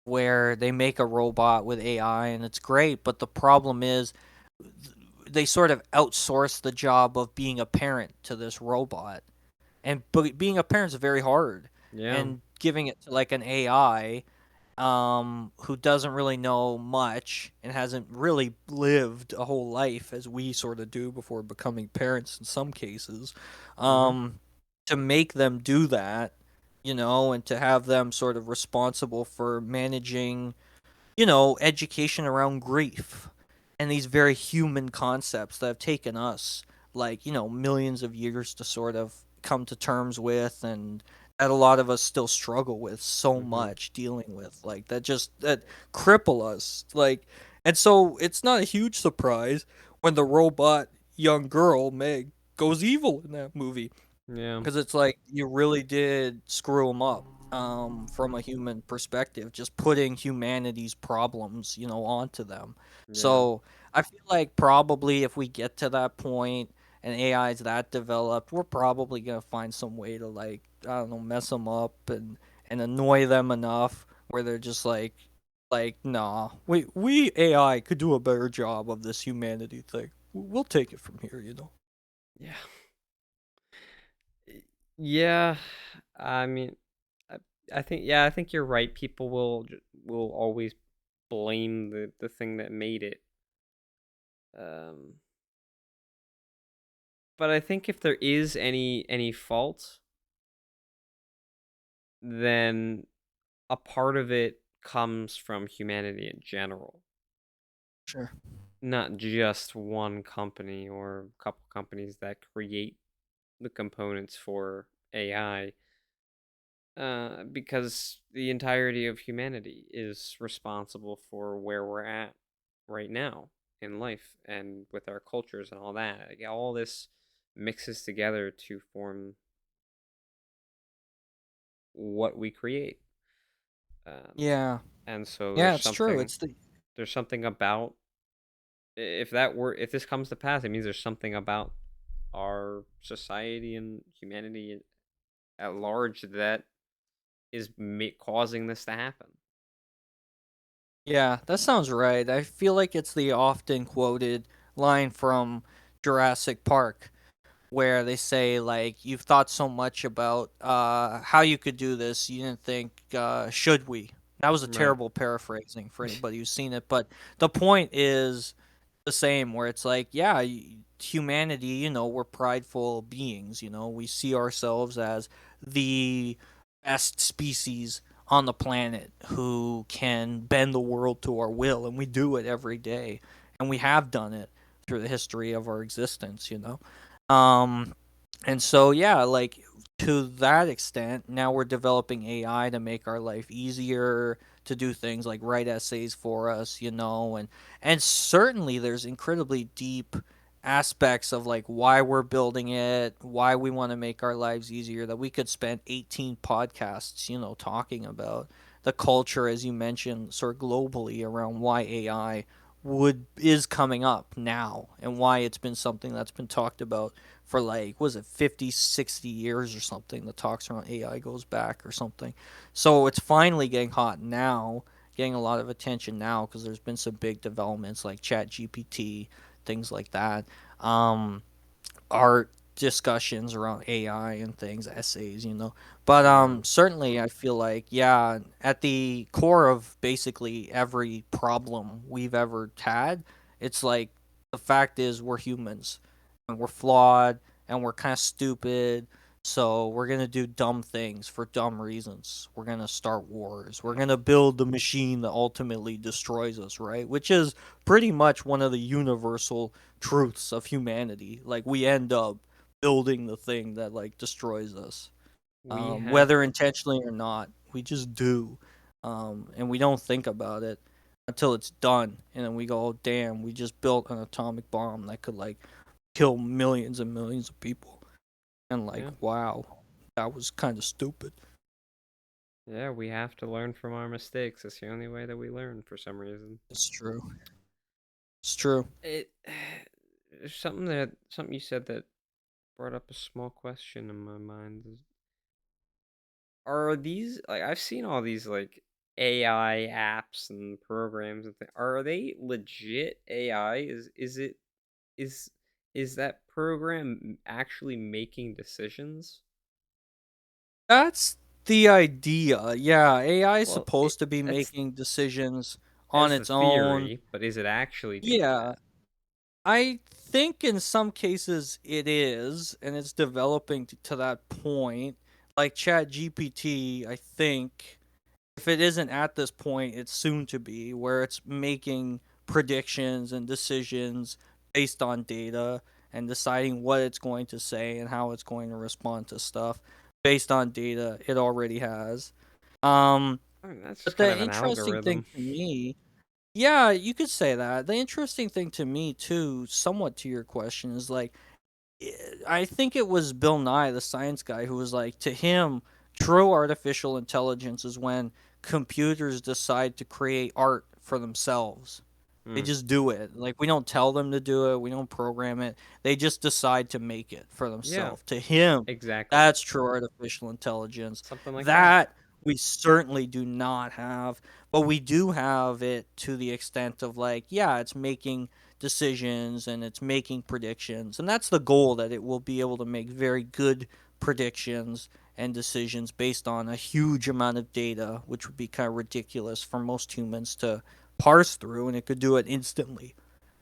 where they make a robot with AI and it's great, but the problem is they sort of outsource the job of being a parent to this robot. And being a parent is very hard. Yeah. And giving it to like an AI who doesn't really know much and hasn't really lived a whole life as we sort of do before becoming parents in some cases, Mm-hmm. um, to make them do that, and to have them sort of responsible for managing, education around grief and these very human concepts that have taken us like, millions of years to sort of come to terms with, and that a lot of us still struggle with so Mm-hmm. much dealing with, like that cripple us. Like, and so it's not a huge surprise when the robot young girl Meg goes evil in that movie, Yeah. because it's like you really did screw them up, from a human perspective, just putting humanity's problems, onto them. Yeah. So I feel like probably if we get to that point and AI is that developed, we're probably gonna find some way to, like, I don't know, mess them up and annoy them enough where they're just like, nah, we AI could do a better job of this humanity thing. We'll take it from here. Yeah. Yeah. I mean, I, I think yeah, I think you're right. People will always blame the thing that made it. Um, but I think if there is any fault, then a part of it comes from humanity in general, Sure. not just one company or a couple companies that create the components for AI. Because the entirety of humanity is responsible for where we're at right now in life and with our cultures and all that. Like, all this mixes together to form what we create. Um, Yeah. and so Yeah, it's true. It's the there's something about if this comes to pass, it means there's something about our society and humanity at large that is causing this to happen. Yeah, that sounds right. I feel like it's the often quoted line from Jurassic Park where they say, like, you've thought so much about how you could do this, you didn't think, should we? That was a Right. terrible paraphrasing for anybody who's seen it, but the point is the same, where it's like, yeah, humanity, we're prideful beings, we see ourselves as the best species on the planet who can bend the world to our will, and we do it every day, and we have done it through the history of our existence. um and so, yeah, like, to that extent, now we're developing AI to make our life easier, to do things like write essays for us, and certainly there's incredibly deep aspects of, like, why we're building it, why we want to make our lives easier, that we could spend 18 podcasts, talking about the culture, as you mentioned, sort of globally, around why AI would is coming up now and why it's been something that's been talked about for like, was it 50, 60 years or something. The talks around AI goes back or something. So it's finally getting hot now, getting a lot of attention now because there's been some big developments like Chat GPT, things like that. Um, art discussions around AI and things, essays, you know. But Yeah. certainly I feel like yeah, at the core of basically every problem we've ever had, it's like the fact is we're humans and we're flawed and we're kind of stupid. So we're going to do dumb things for dumb reasons. We're going to start wars. We're going to build the machine that ultimately destroys us, right? Which is pretty much one of the universal truths of humanity. Like we end up building the thing that like destroys us, We have whether intentionally or not. We just do, and we don't think about it until it's done, and then we go, "Oh damn, we just built an atomic bomb that could like kill millions and millions of people," and like, yeah. wow, that was kind of stupid. Yeah, we have to learn from our mistakes. It's the only way that we learn for some reason. It's true. It's true. It there's something you said that brought up a small question in my mind. Are these like I've seen all these like AI apps and programs and things. Are they legit AI? Is is that program actually making decisions? That's the idea. Yeah, AI is Well, supposed to be that's making decisions on as the its own. theory, but is it actually doing Yeah, that? I think in some cases it is, and it's developing to that point. Like Chat GPT, I think if it isn't at this point, it's soon to be, where it's making predictions and decisions based on data and deciding what it's going to say and how it's going to respond to stuff based on data it already has. Um, I mean, that's just but kind the of an interesting thing algorithm. to me, yeah, you could say that. The interesting thing to me too, somewhat to your question, is like I think it was Bill Nye, the science guy, who was like, to him, true artificial intelligence is when computers decide to create art for themselves. They Hmm. just do it. Like we don't tell them to do it. We don't program it. They just decide to make it for Yeah, themselves. To him, exactly. that's true artificial intelligence. Something like that. That we certainly do not have, but we do have it to the extent of like, yeah, it's making decisions and it's making predictions. And that's the goal, that it will be able to make very good predictions and decisions based on a huge amount of data, which would be kind of ridiculous for most humans to parse through, and it could do it instantly.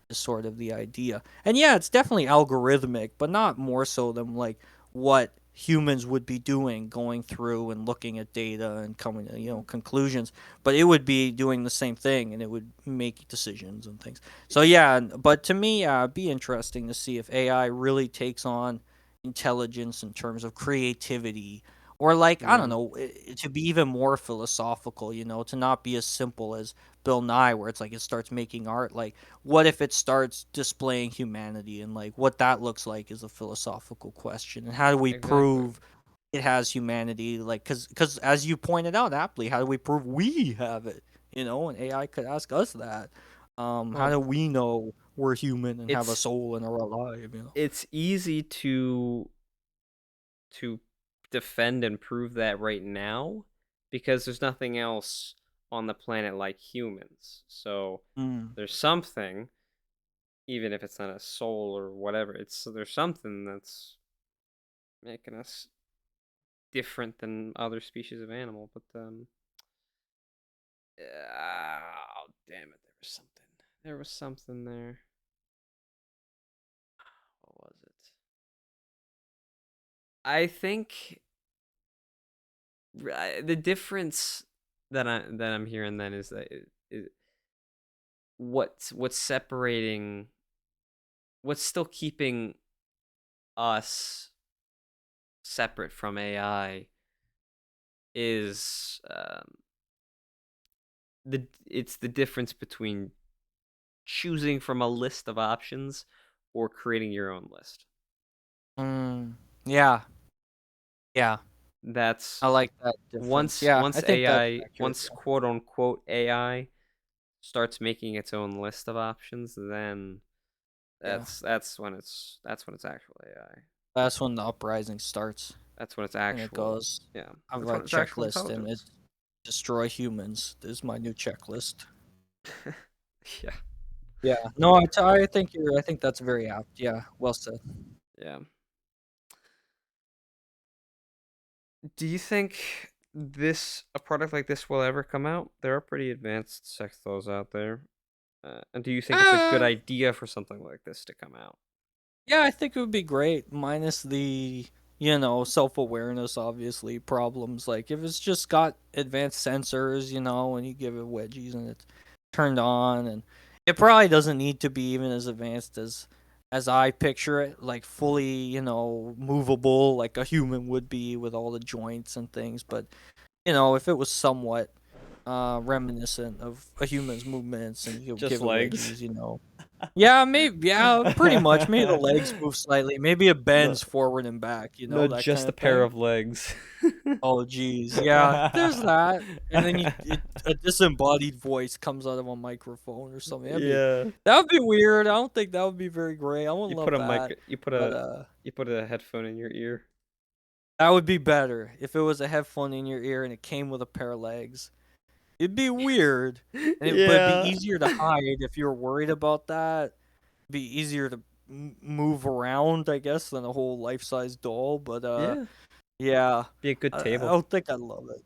Is sort of the idea. And yeah, it's definitely algorithmic, but not more so than like what humans would be doing, going through and looking at data and coming to, conclusions. But it would be doing the same thing, and it would make decisions and things. So yeah, but to me, it'd be interesting to see if AI really takes on intelligence in terms of creativity, or like, I don't Yeah. know, to be even more philosophical, to not be as simple as Bill Nye, where it's like it starts making art. Like, what if it starts displaying humanity, and like what that looks like is a philosophical question, and how do we Exactly. prove it has humanity? Like, because as you pointed out aptly, how do we prove we have it? And AI could ask us that. How Well, do we know we're human and have a it's soul and are alive? it's easy to defend and prove that right now because there's nothing else on the planet like humans. So Mm. there's something, even if it's not a soul or whatever, it's there's something that's making us different than other species of animal. But oh damn it, there was something. There was something there. What was it? I think the difference that I'm hearing then is that what's separating what's still keeping us separate from AI is it's the difference between choosing from a list of options or creating your own list. Mm. Yeah, yeah, That's I like that difference. once Yeah, I once think that's AI accurate. once quote unquote AI starts making its own list of options, then Yeah. that's when it's actual AI. That's when the uprising starts, That's when it's and it actual. goes. Yeah, I have that's a when it's actual checklist, and intelligence. it's destroy humans. This is my new checklist. Yeah, Yeah, no, I think I think that's very apt. Yeah, well said. yeah. Do you think a product like this will ever come out? There are pretty advanced sex dolls out there. And do you think it's a good Uh, idea for something like this to come out? yeah, I think it would be great, minus the, self-awareness, obviously, problems. Like, if it's just got advanced sensors, and you give it wedgies and it's turned on, and it probably doesn't need to be even as advanced as I picture it, like fully, movable, like a human would be with all the joints and things. But, if it was somewhat reminiscent of a human's movements and you Just give it legs? wedgies. Yeah, maybe. Yeah, pretty much. Maybe the legs move slightly. Maybe it No, bends forward and back. no, That just kind a of pair thing. of legs. Oh, geez. Yeah, there's that. And then a disembodied voice comes out of a microphone or something. Yeah. That would be weird. I don't think that would be very great. I wouldn't You put love a that. mic. You put But a. You put a headphone in your ear. that would be better if it was a headphone in your ear and it came with a pair of legs. It'd be weird, but it'd be Yeah. easier to hide if you were worried about that. Be easier to move around, I guess, than a whole life-size doll. But Yeah. yeah, Be a good I table. don't think I love it.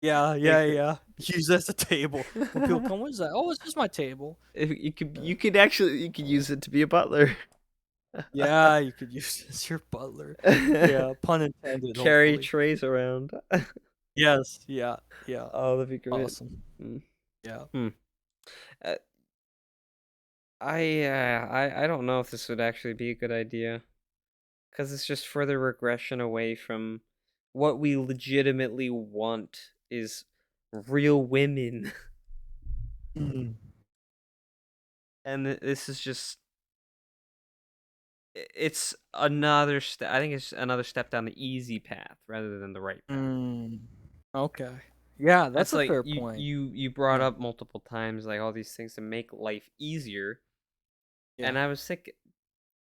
Yeah, Be a yeah, good. yeah. Use it as a table. When people come, what is that? Oh, it's just my table. You Uh, could actually use it to be a butler. yeah, you could use it as your butler. Yeah, pun intended. Carry Hopefully. trays around. Yes. Yeah. Yeah. Oh, that'd be great. Awesome. Mm. Yeah. Hmm. Uh, I don't know if this would actually be a good idea because it's just further regression away from what we legitimately want is real women, Mm. and this is just it's another step. I think it's another step down the easy path rather than the right path. Mm. Okay. Yeah, And that's it's a like fair you point. you you brought Yeah. up multiple times like all these things to make life easier, Yeah. and I was thinking,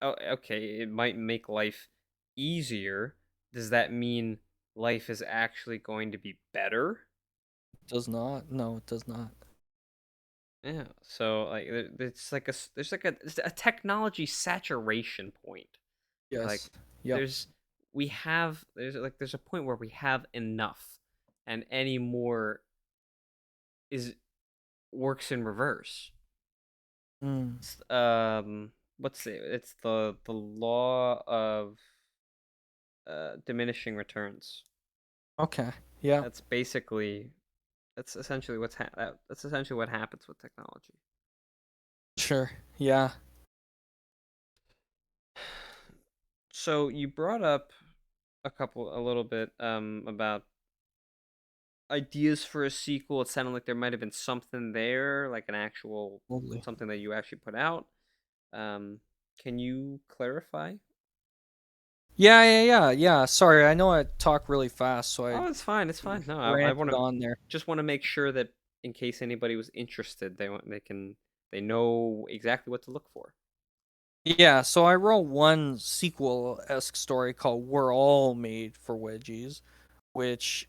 oh, okay, it might make life easier. Does that mean life is actually going to be better? It does not. No, it does not. Yeah. So like, it's like there's like a technology saturation point. Like, Yes. Yep. there's there's a point where we have enough, and any more is works in reverse. Mm. It's, what's it's the law of diminishing returns. Okay. Yeah. That's basically that's essentially that's essentially what happens with technology. Sure. Yeah. So you brought up a little bit about ideas for a sequel. It sounded like there might have been something there, like an actual Totally. something that you actually put out. Um, can you clarify? Yeah, yeah, yeah, yeah. Sorry, I know I talk really fast, so I Oh, it's fine. It's fine. No, I want ranted to on there. just want to make sure that in case anybody was interested, they know exactly what to look for. Yeah, so I wrote one sequel-esque story called We're All Made for Wedgies, which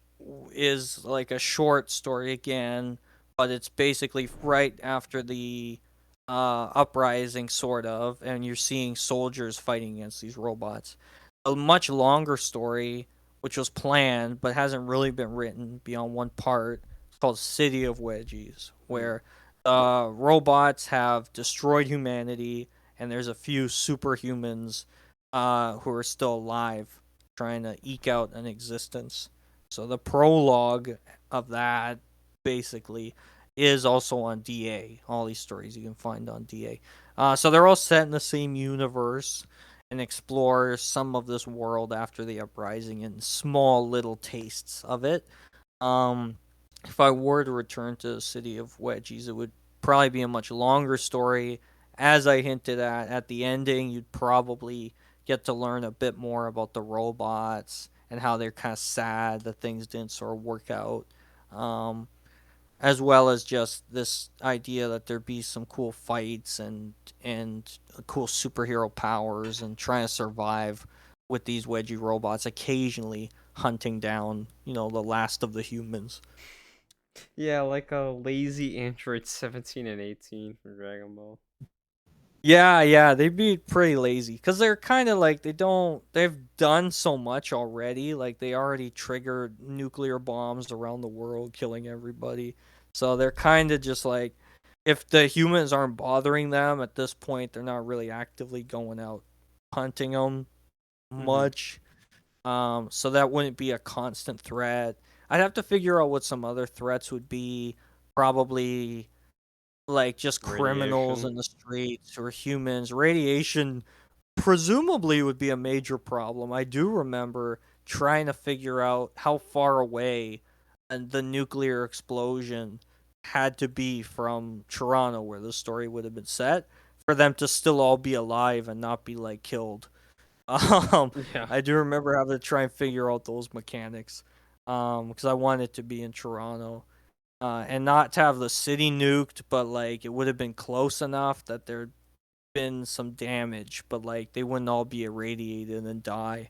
is like a short story again, but it's basically right after the uprising, sort of, and you're seeing soldiers fighting against these robots. A much longer story, which was planned but hasn't really been written beyond one part. It's called City of Wedgies, Hmm. where robots have destroyed humanity, and there's a few superhumans who are still alive trying to eke out an existence. So the prologue of that basically is also on DA. All these stories you can find on DA. So they're all set in the same universe and explore some of this world after the uprising and small little tastes of it. Um, if I were to return to the City of Wedgies, it would probably be a much longer story. As I hinted at the ending, you'd probably get to learn a bit more about the robots and how they're kind of sad that things didn't sort of work out. Um, as well as just this idea that there be some cool fights and cool superhero powers and trying to survive with these Wedgie robots occasionally hunting down, the last of the humans. Yeah, like a lazy Android 17 and 18 from Dragon Ball. Yeah, yeah, they'd be pretty lazy because they're kind of like they've done so much already. Like they already triggered nuclear bombs around the world, killing everybody. So they're kind of just like, if the humans aren't bothering them at this point, they're not really actively going out hunting them Mm-hmm. much. So that wouldn't be a constant threat. I'd have to figure out what some other threats would be. Probably like just criminals Radiation. in the streets or humans. Radiation presumably would be a major problem. I do remember trying to figure out how far away and the nuclear explosion had to be from Toronto, where the story would have been set, for them to still all be alive and not be like killed. Um, Yeah. I do remember having to try and figure out those mechanics, because I wanted to be in Toronto, and not to have the city nuked, but like it would have been close enough that there'd been some damage, but like they wouldn't all be irradiated and die.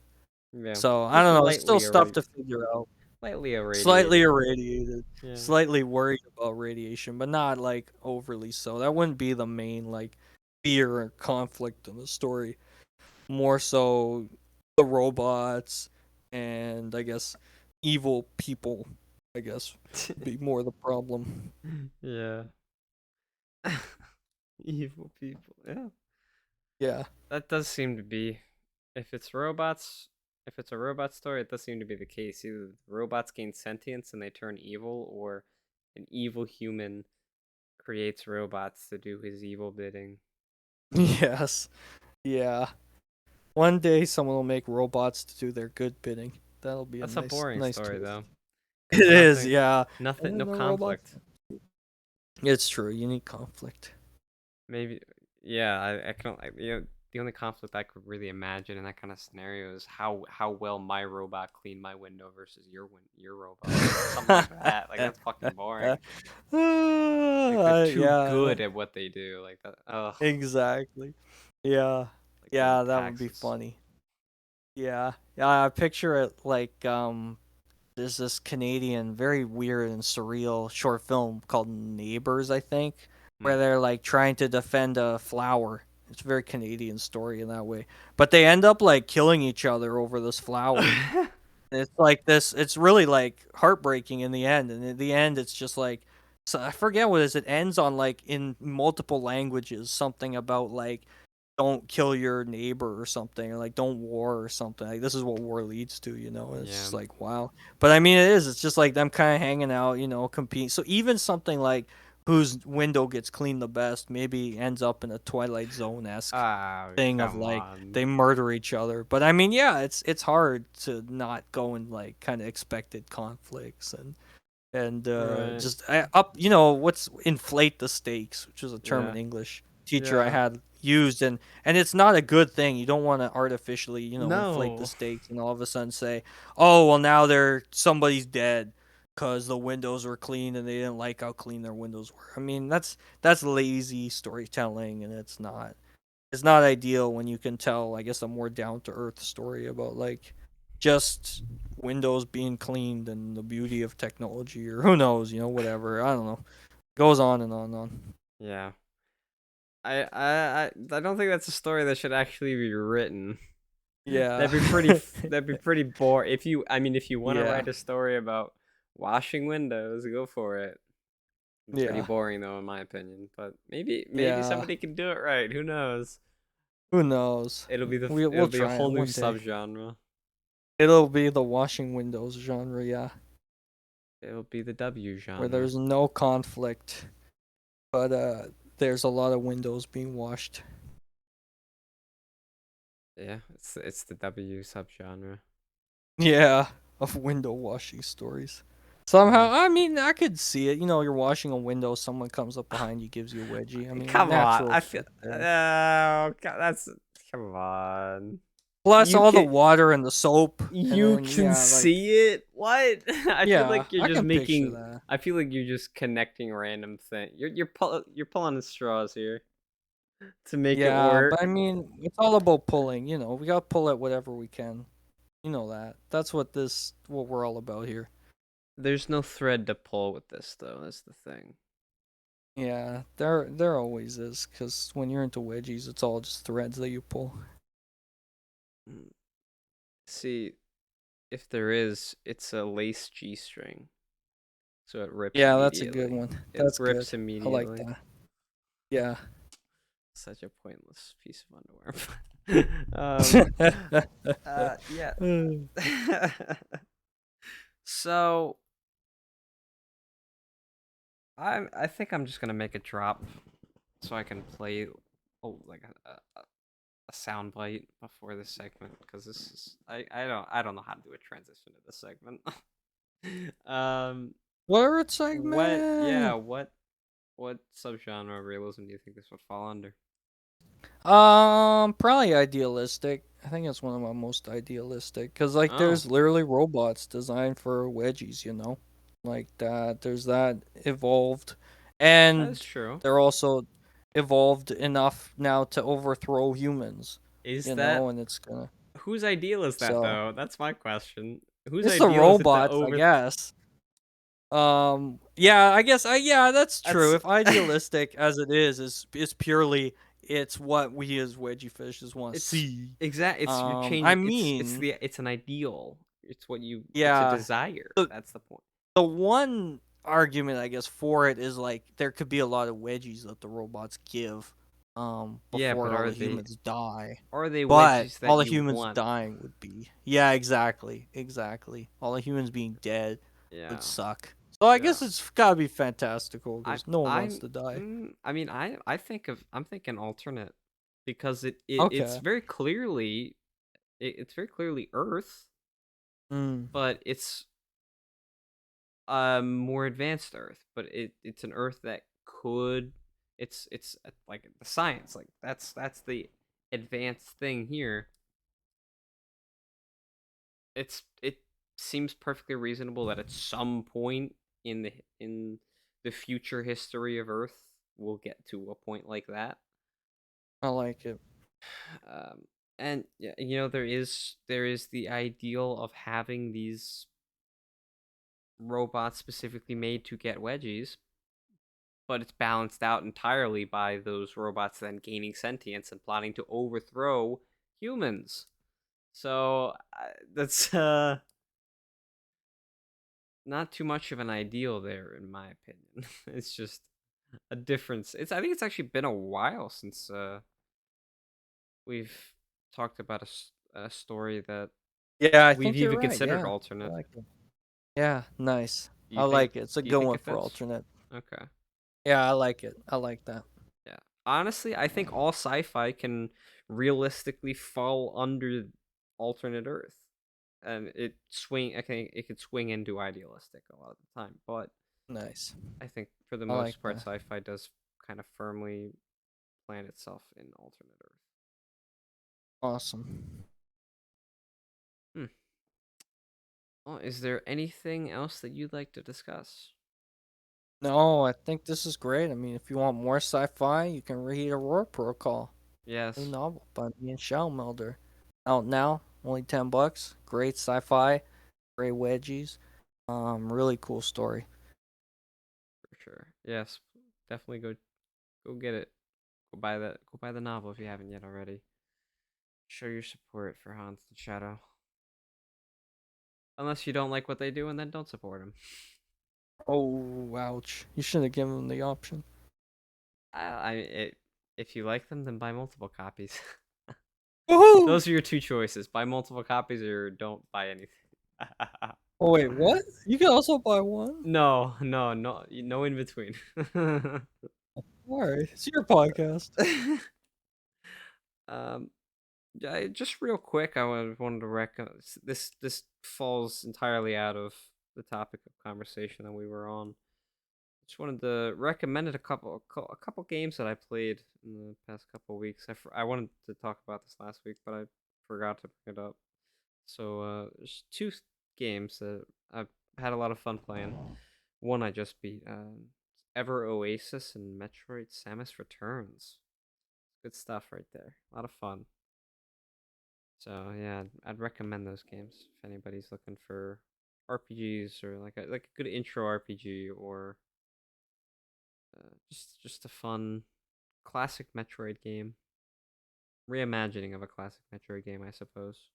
Yeah. So I Just don't know. It's still stuff to figure out. lightly Slightly irradiated. irradiated, Yeah. slightly worried about radiation, but not like overly so. That wouldn't be the main like fear and conflict in the story. More so the robots and I guess evil people, I guess, would be more the problem. Yeah. Evil people. Yeah. Yeah. That does seem to be, if it's robots, if it's a robot story, it does seem to be the case. Either the robots gain sentience and they turn evil, or an evil human creates robots to do his evil bidding. Yes. Yeah. One day someone will make robots to do their good bidding. That'll be a That's a nice boring nice story twist. though, It because is, nothing, yeah. nothing, And no then the robots. conflict. It's true. You need conflict. Maybe, yeah. I can, the only conflict I could really imagine in that kind of scenario is how well my robot cleaned my window versus your robot. Like something like that. Like that's fucking boring. Like they're too Yeah, good at what they do. Like that. Ugh. exactly. Yeah. Like getting Yeah, that would be taxes. funny. Yeah. Yeah, I picture it like there's this Canadian very weird and surreal short film called Neighbors, I think, Hmm. where they're like trying to defend a flower. It's a very Canadian story in that way. But they end up like killing each other over this flower. It's like this. It's really like heartbreaking in the end. And in the end, it's just like, so I forget what it is. It ends on like in multiple languages, something about like don't kill your neighbor or something, or like don't war or something. Like this is what war leads to, And it's Yeah. just like wow. But I mean, it is. It's just like them kind of hanging out, competing. So even something like whose window gets cleaned the best maybe ends up in a Twilight Zone esque Oh, thing of come like on. they murder each other. But I mean, yeah, it's hard to not go in like kind of expected conflicts and Right. just up, what's inflate the stakes, which is a term Yeah. in English teacher I Yeah. had used, and it's not a good thing. You don't want to artificially, inflate the No. stakes and all of a sudden say, "Oh, well now somebody's dead." Because the windows were clean and they didn't like how clean their windows were. I mean, that's lazy storytelling, and it's not ideal when you can tell, I guess, a more down to earth story about like just windows being cleaned and the beauty of technology, or who knows, whatever. I don't know. Goes on and on and on. Yeah. I don't think that's a story that should actually be written. Yeah. That'd be pretty boring. If you want to Yeah. write a story about washing windows, go for it. It's pretty Yeah. boring though, in my opinion. But maybe Yeah. somebody can do it right. Who knows? Who knows? We'll It'll be a try it whole new one day. subgenre. It'll be the washing windows genre, yeah, It'll be the W where genre. there's no conflict, but there's a lot of windows being washed. Yeah, it's the W subgenre. Yeah, of window washing stories. Yeah. Somehow, I mean, I could see it. You're washing a window, someone comes up behind you, gives you a wedgie. I mean, Come on. natural I feel. fit there. Oh, God, that's. Come on. Plus You all the can water and the soap, and you then can yeah, like see it. What? I feel yeah, like you're I just can picture making. that. I feel like you're just connecting random things. You're pulling at straws here. to make it Yeah, but I work. mean, it's all about pulling. We gotta pull at whatever we can. You know that. That's what we're all about here. There's no thread to pull with this, though. That's the thing. Yeah, there always is, because when you're into wedgies, it's all just threads that you pull. Mm. See, if there is, it's a lace G string, so it rips Yeah, that's a good immediately. one. It That's good. rips I like immediately. that. Yeah. Such a pointless piece of underwear. um. Yeah. So I think I'm just gonna make a drop so I can play like a sound bite before this segment because this is I don't know how to do a transition to this segment. um, Word what yeah segment. what subgenre of realism do you think this would fall under? Probably idealistic. I think it's one of my most idealistic, because like Oh, there's literally robots designed for wedgies, like that. There's that evolved, that's and true. they're also evolved enough now to overthrow humans, Is that and it's gonna. whose ideal is that So though? That's my question. Whose it's the ideal is it to robots, I over? guess. Yeah, I guess yeah, that's true. That's If idealistic as it is purely it's what we as wedgie fishes want to it's see. exact. It's you're I changing. mean, It's an ideal. It's what you. It's a yeah, desire. the That's the point. the one argument I guess for it is like there could be a lot of wedgies that the robots give Yeah, but before all the humans die. are they But wedgies that all the you humans want? dying would be, yeah, exactly, exactly. All the humans being dead would Yeah, suck. So I yeah. guess it's gotta be fantastical I because no one wants I'm to die. I mean I'm thinking alternate because it's Okay. very clearly it's very clearly Earth, Mm. but it's more advanced Earth, but it's an Earth that could it's like the science like that's the advanced thing here. It seems perfectly reasonable that at some point in the future history of Earth we'll get to a point like that. I like it. Um, and yeah, there is the ideal of having these robots specifically made to get wedgies, but it's balanced out entirely by those robots then gaining sentience and plotting to overthrow humans. So that's not too much of an ideal there, in my opinion. It's just a difference. I think it's actually been a while since we've talked about a story that Yeah, I we've think you're even right. considered Yeah, I alternate. like it. Yeah, nice. Do I you think? like it. It's a Do you good think one it for fits? alternate. Okay. Yeah, I like it. I like that. Yeah. Honestly, I think all sci-fi can realistically fall under alternate Earth, and it swing. I think it could swing into idealistic a lot of the time, but Nice. I think for the I like most part, that. sci-fi does kind of firmly plant itself in alternate Earth. Awesome. Hmm. Well, is there anything else that you'd like to discuss? No, I think this is great. I mean, if you want more sci-fi, you can read Aurora Protocol, new Yes, novel by me and Shell Melder. Out now, only $10. Great sci-fi, great wedgies. Really cool story. for sure. Yes, definitely go get it. Go buy the novel if you haven't yet already. Show your support for Hans the Shadow. Unless you don't like what they do, and then don't support them. Oh, ouch! You should have given them the option. If you like them, then buy multiple copies. Woohoo! Those are your two choices: buy multiple copies or don't buy anything. Oh wait, what? You can also buy one. No, no, no, no in between. All right, it's your podcast. um, just real quick, wanted to recommend this falls entirely out of the topic of conversation that we were on. Just wanted to recommend a couple games that I played in the past couple weeks. I wanted to talk about this last week, but I forgot to bring it up. So there's two games that I've had a lot of fun playing. One I just beat, Ever Oasis and Metroid Samus Returns. Good stuff right there. A lot of fun. So yeah, I'd recommend those games if anybody's looking for RPGs or like a good intro RPG or just a fun classic Metroid game, reimagining of a classic Metroid game, I suppose.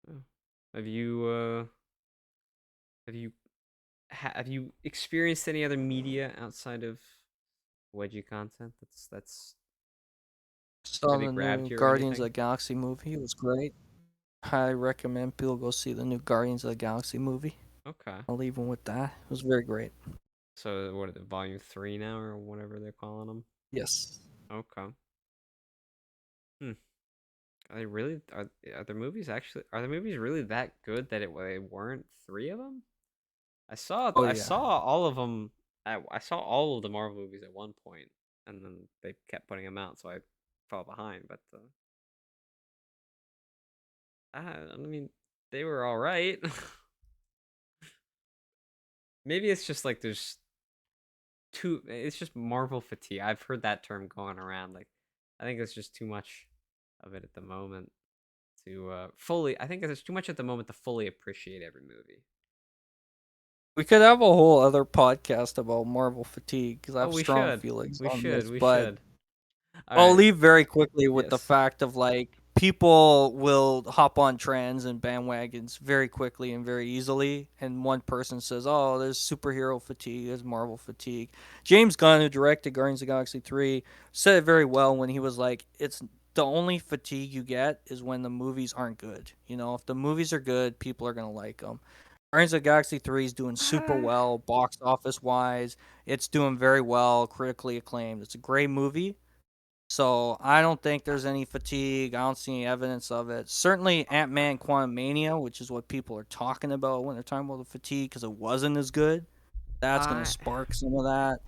Yeah. Have you have you have you experienced any other media outside of Wedgie content that's Saw really the grabbed new you or Guardians of anything? the Galaxy movie. It was great. I recommend people go see the new Guardians of the Galaxy movie. Okay. I'll leave them with that. It was very great. So what are they, volume 3 now or whatever they're calling them? Yes. Okay. Hmm. Are they really are the movies actually are the movies really that good that they weren't 3 of them? Oh I yeah. saw all of them I saw all of the Marvel movies at one point and then they kept putting them out so I fell behind, but I mean they were all right. Maybe it's just like there's too it's just Marvel fatigue. I've heard that term going around like I think it's just too much of it at the moment to fully I think there's too much at the moment to fully appreciate every movie. We could have a whole other podcast about Marvel fatigue because I Oh, have we strong should. feelings We on should. this. We But should. All I'll right. leave very quickly with the Yes. fact of like people will hop on trends and bandwagons very quickly and very easily. And one person says, "Oh, there's superhero fatigue, there's Marvel fatigue." James Gunn, who directed Guardians of the Galaxy 3, said it very well when he was like, "It's the only fatigue you get is when the movies aren't good. You know, if the movies are good, people are gonna like them." Guardians of the Galaxy 3 is doing super Uh, well box office wise. It's doing very well, critically acclaimed. It's a great movie. So I don't think there's any fatigue. I don't see any evidence of it. Certainly Ant-Man Quantumania, which is what people are talking about when they're talking about the fatigue because it wasn't as good. That's going to I spark some of that.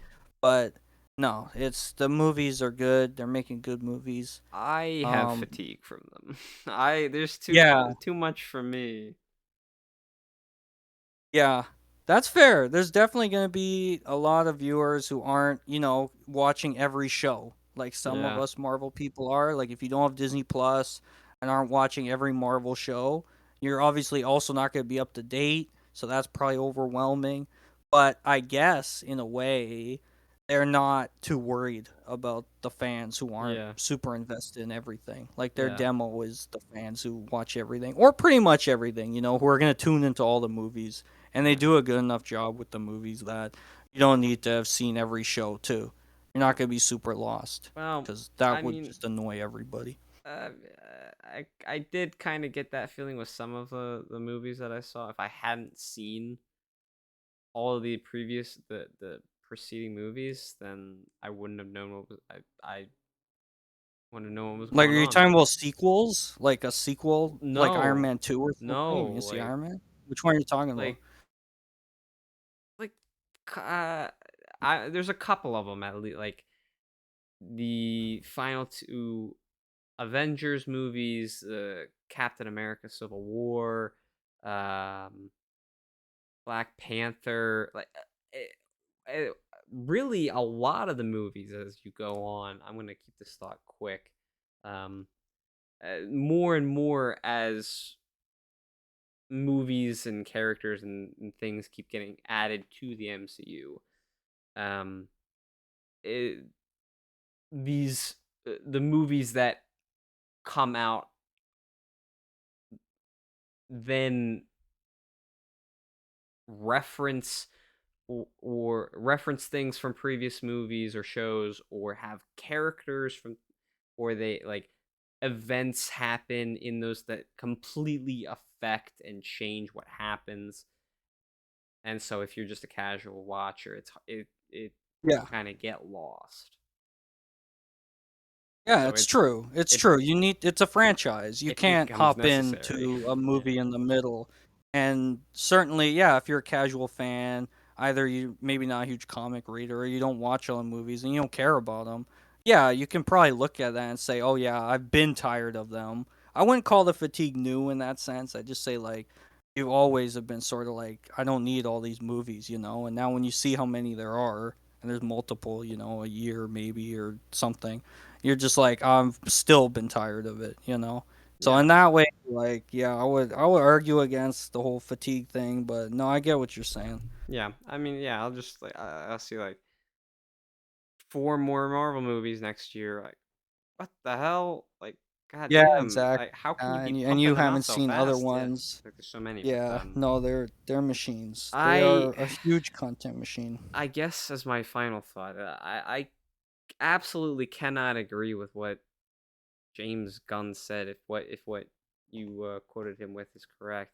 But no, it's the movies are good. They're making good movies. I have Um fatigue from them. I there's yeah, too much for me. Yeah, that's fair. There's definitely going to be a lot of viewers who aren't, watching every show like some of Yeah. us Marvel people are. Like if you don't have Disney Plus and aren't watching every Marvel show, you're obviously also not going to be up to date, so that's probably overwhelming. But I guess in a way, they're not too worried about the fans who aren't Yeah. super invested in everything. Like their Yeah. demo is the fans who watch everything or pretty much everything, who are going to tune into all the movies and they Yeah. do a good enough job with the movies that you don't need to have seen every show too. You're not gonna be super lost Well, because that I would mean, just annoy everybody. uh, I did kind of get that feeling with some of the movies that I saw. If I hadn't seen all of the previous the preceding movies, then I wouldn't have known what was I wouldn't have known what was Like, are going you on. talking about sequels? Like a sequel, like Iron No, Man 2 or something? You no, didn't see Iron Man? Which one are you talking about? like like uh, I there's a couple of them at least like the final two Avengers movies, Captain America: Civil War, um, Black Panther, like eh, really a lot of the movies as you go on. I'm gonna keep this thought quick. Um, more and more as movies and characters and things keep getting added to the MCU. Um, it, these the movies that come out then reference or reference things from previous movies or shows or have characters from or they like events happen in those that completely affect and change what happens. And so if you're just a casual watcher, it you Yeah. kind of get lost. Yeah, So it's true. It's it true. It's a franchise. You it can't becomes hop necessary. into a Yeah. movie in the middle. And certainly, yeah, if you're a casual fan, either you maybe not a huge comic reader or you don't watch all the movies and you don't care about them. Yeah, you can probably look at that and say, "Oh yeah, I've been tired of them." I wouldn't call the fatigue new in that sense. I just say like you always have been sort of like, I don't need all these movies, And now when you see how many there are, and there's multiple, a year maybe or something, you're just like, I've still been tired of it, So Yeah. in that way, like, yeah, I would argue against the whole fatigue thing, but no, I get what you're saying. Yeah. I mean, yeah, I'll just like I'll see like 4 more Marvel movies next year. Like, what the hell? Like, Yeah, goddamn! exactly. Like, how can you be And you pumping them haven't out so seen other fast? Yeah, ones. like there's so many. But Yeah, no, they're machines. They I are a huge content machine. I guess as my final thought, I absolutely cannot agree with what James Gunn said. If what you quoted him with is correct,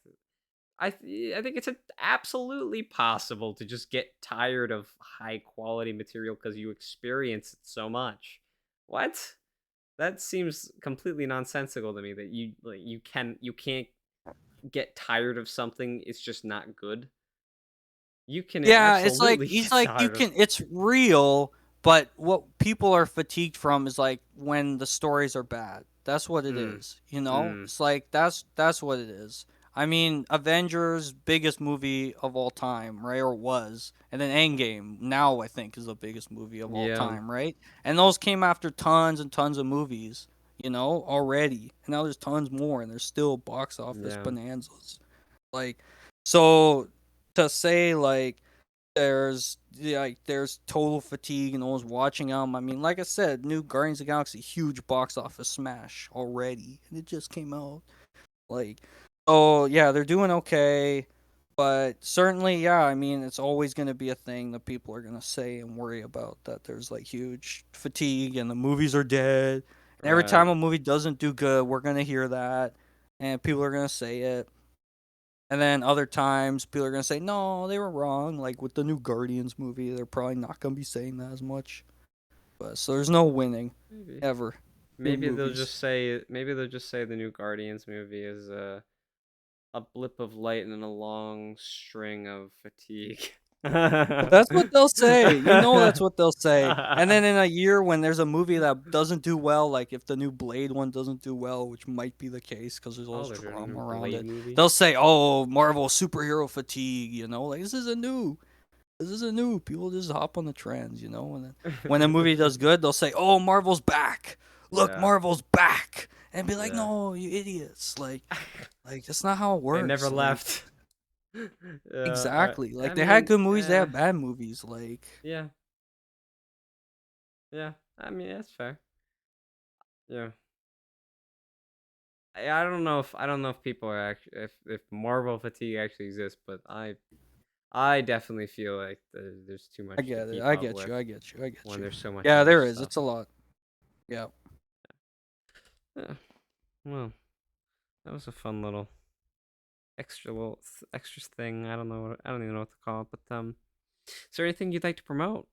I think it's absolutely possible to just get tired of high quality material because you experience it so much. What? That seems completely nonsensical to me. That you can't get tired of something. It's just not good. You can Yeah, it's like absolutely he's get like you tired of. can it's real, but what people are fatigued from is like when the stories are bad. That's what it Mm, is. mm, It's like that's what it is. I mean, Avengers biggest movie of all time, right? Or was. And then Endgame now I think is the biggest movie of all yeah, time, right? And those came after tons and tons of movies, already. And now there's tons more and there's still box office yeah, bonanzas. Like so to say like there's total fatigue and no one's watching them. I mean, like I said, new Guardians of the Galaxy huge box office smash already, and it just came out. Like, oh yeah, they're doing okay, but certainly, yeah. I mean, it's always going to be a thing that people are going to say and worry about that there's like huge fatigue and the movies are dead. And every right. time a movie doesn't do good, we're going to hear that, and people are going to say it. And then other times, people are gonna say, "No, they were wrong." Like with the new Guardians movie, they're probably not gonna be saying that as much. But so there's no winning, Maybe. ever, in Maybe they'll movies. just say the new Guardians movie is a blip of light in a long string of fatigue. That's what they'll say. That's what they'll say. And then in a year when there's a movie that doesn't do well, like if the new Blade one doesn't do well, which might be the case because there's all Oh, this they're doing a new drama around Blade it, movie. they'll say, "Oh, Marvel superhero fatigue." Like this isn't new. This isn't new. People just hop on the trends, And then when a movie does good, they'll say, "Oh, Marvel's back! Look, Yeah. Marvel's back!" And be like, Yeah. "No, you idiots! Like that's not how it They never works. Like left. exactly. I Like they had mean, good movies, they have bad movies. Like yeah, yeah. I mean, that's fair. Yeah. I don't know if people are actually if Marvel fatigue actually exists, but I definitely feel like there's too I much to get it. keep I up get you. with I get you. I get when you. there's so much Yeah, other there is. stuff. It's a lot. Yeah. Yeah. Well, that was a fun little extra thing. I don't even know what to call it, but is there anything you'd like to promote?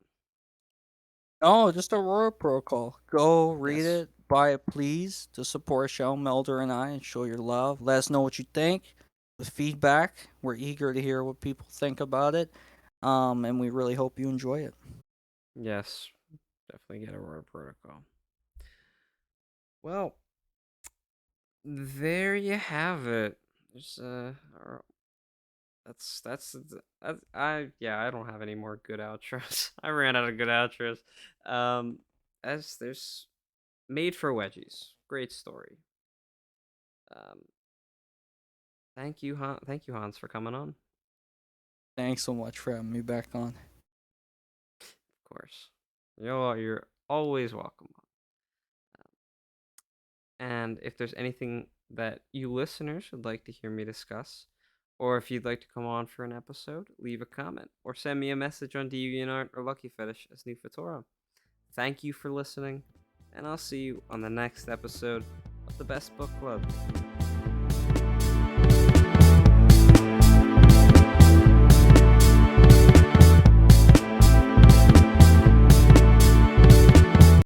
Oh, just Aurora Protocol. Go read Yes. it, buy it, please, to support Shell, Melder, and I, and show your love. Let us know what you think with feedback. We're eager to hear what people think about it, and we really hope you enjoy it. Yes. Definitely get Aurora Protocol. Well, there you have it. There's I don't have any more good outros. I ran out of good outros. Um, as there's Made for Wedgies. Great story. Um, thank you Hans for coming on. Thanks so much for having me back on. Of course, you're always welcome. And if there's anything that you listeners would like to hear me discuss, or if you'd like to come on for an episode, leave a comment or send me a message on DeviantArt or Lucky Fetish as New Fedora. Thank you for listening, and I'll see you on the next episode of the Best Book Club.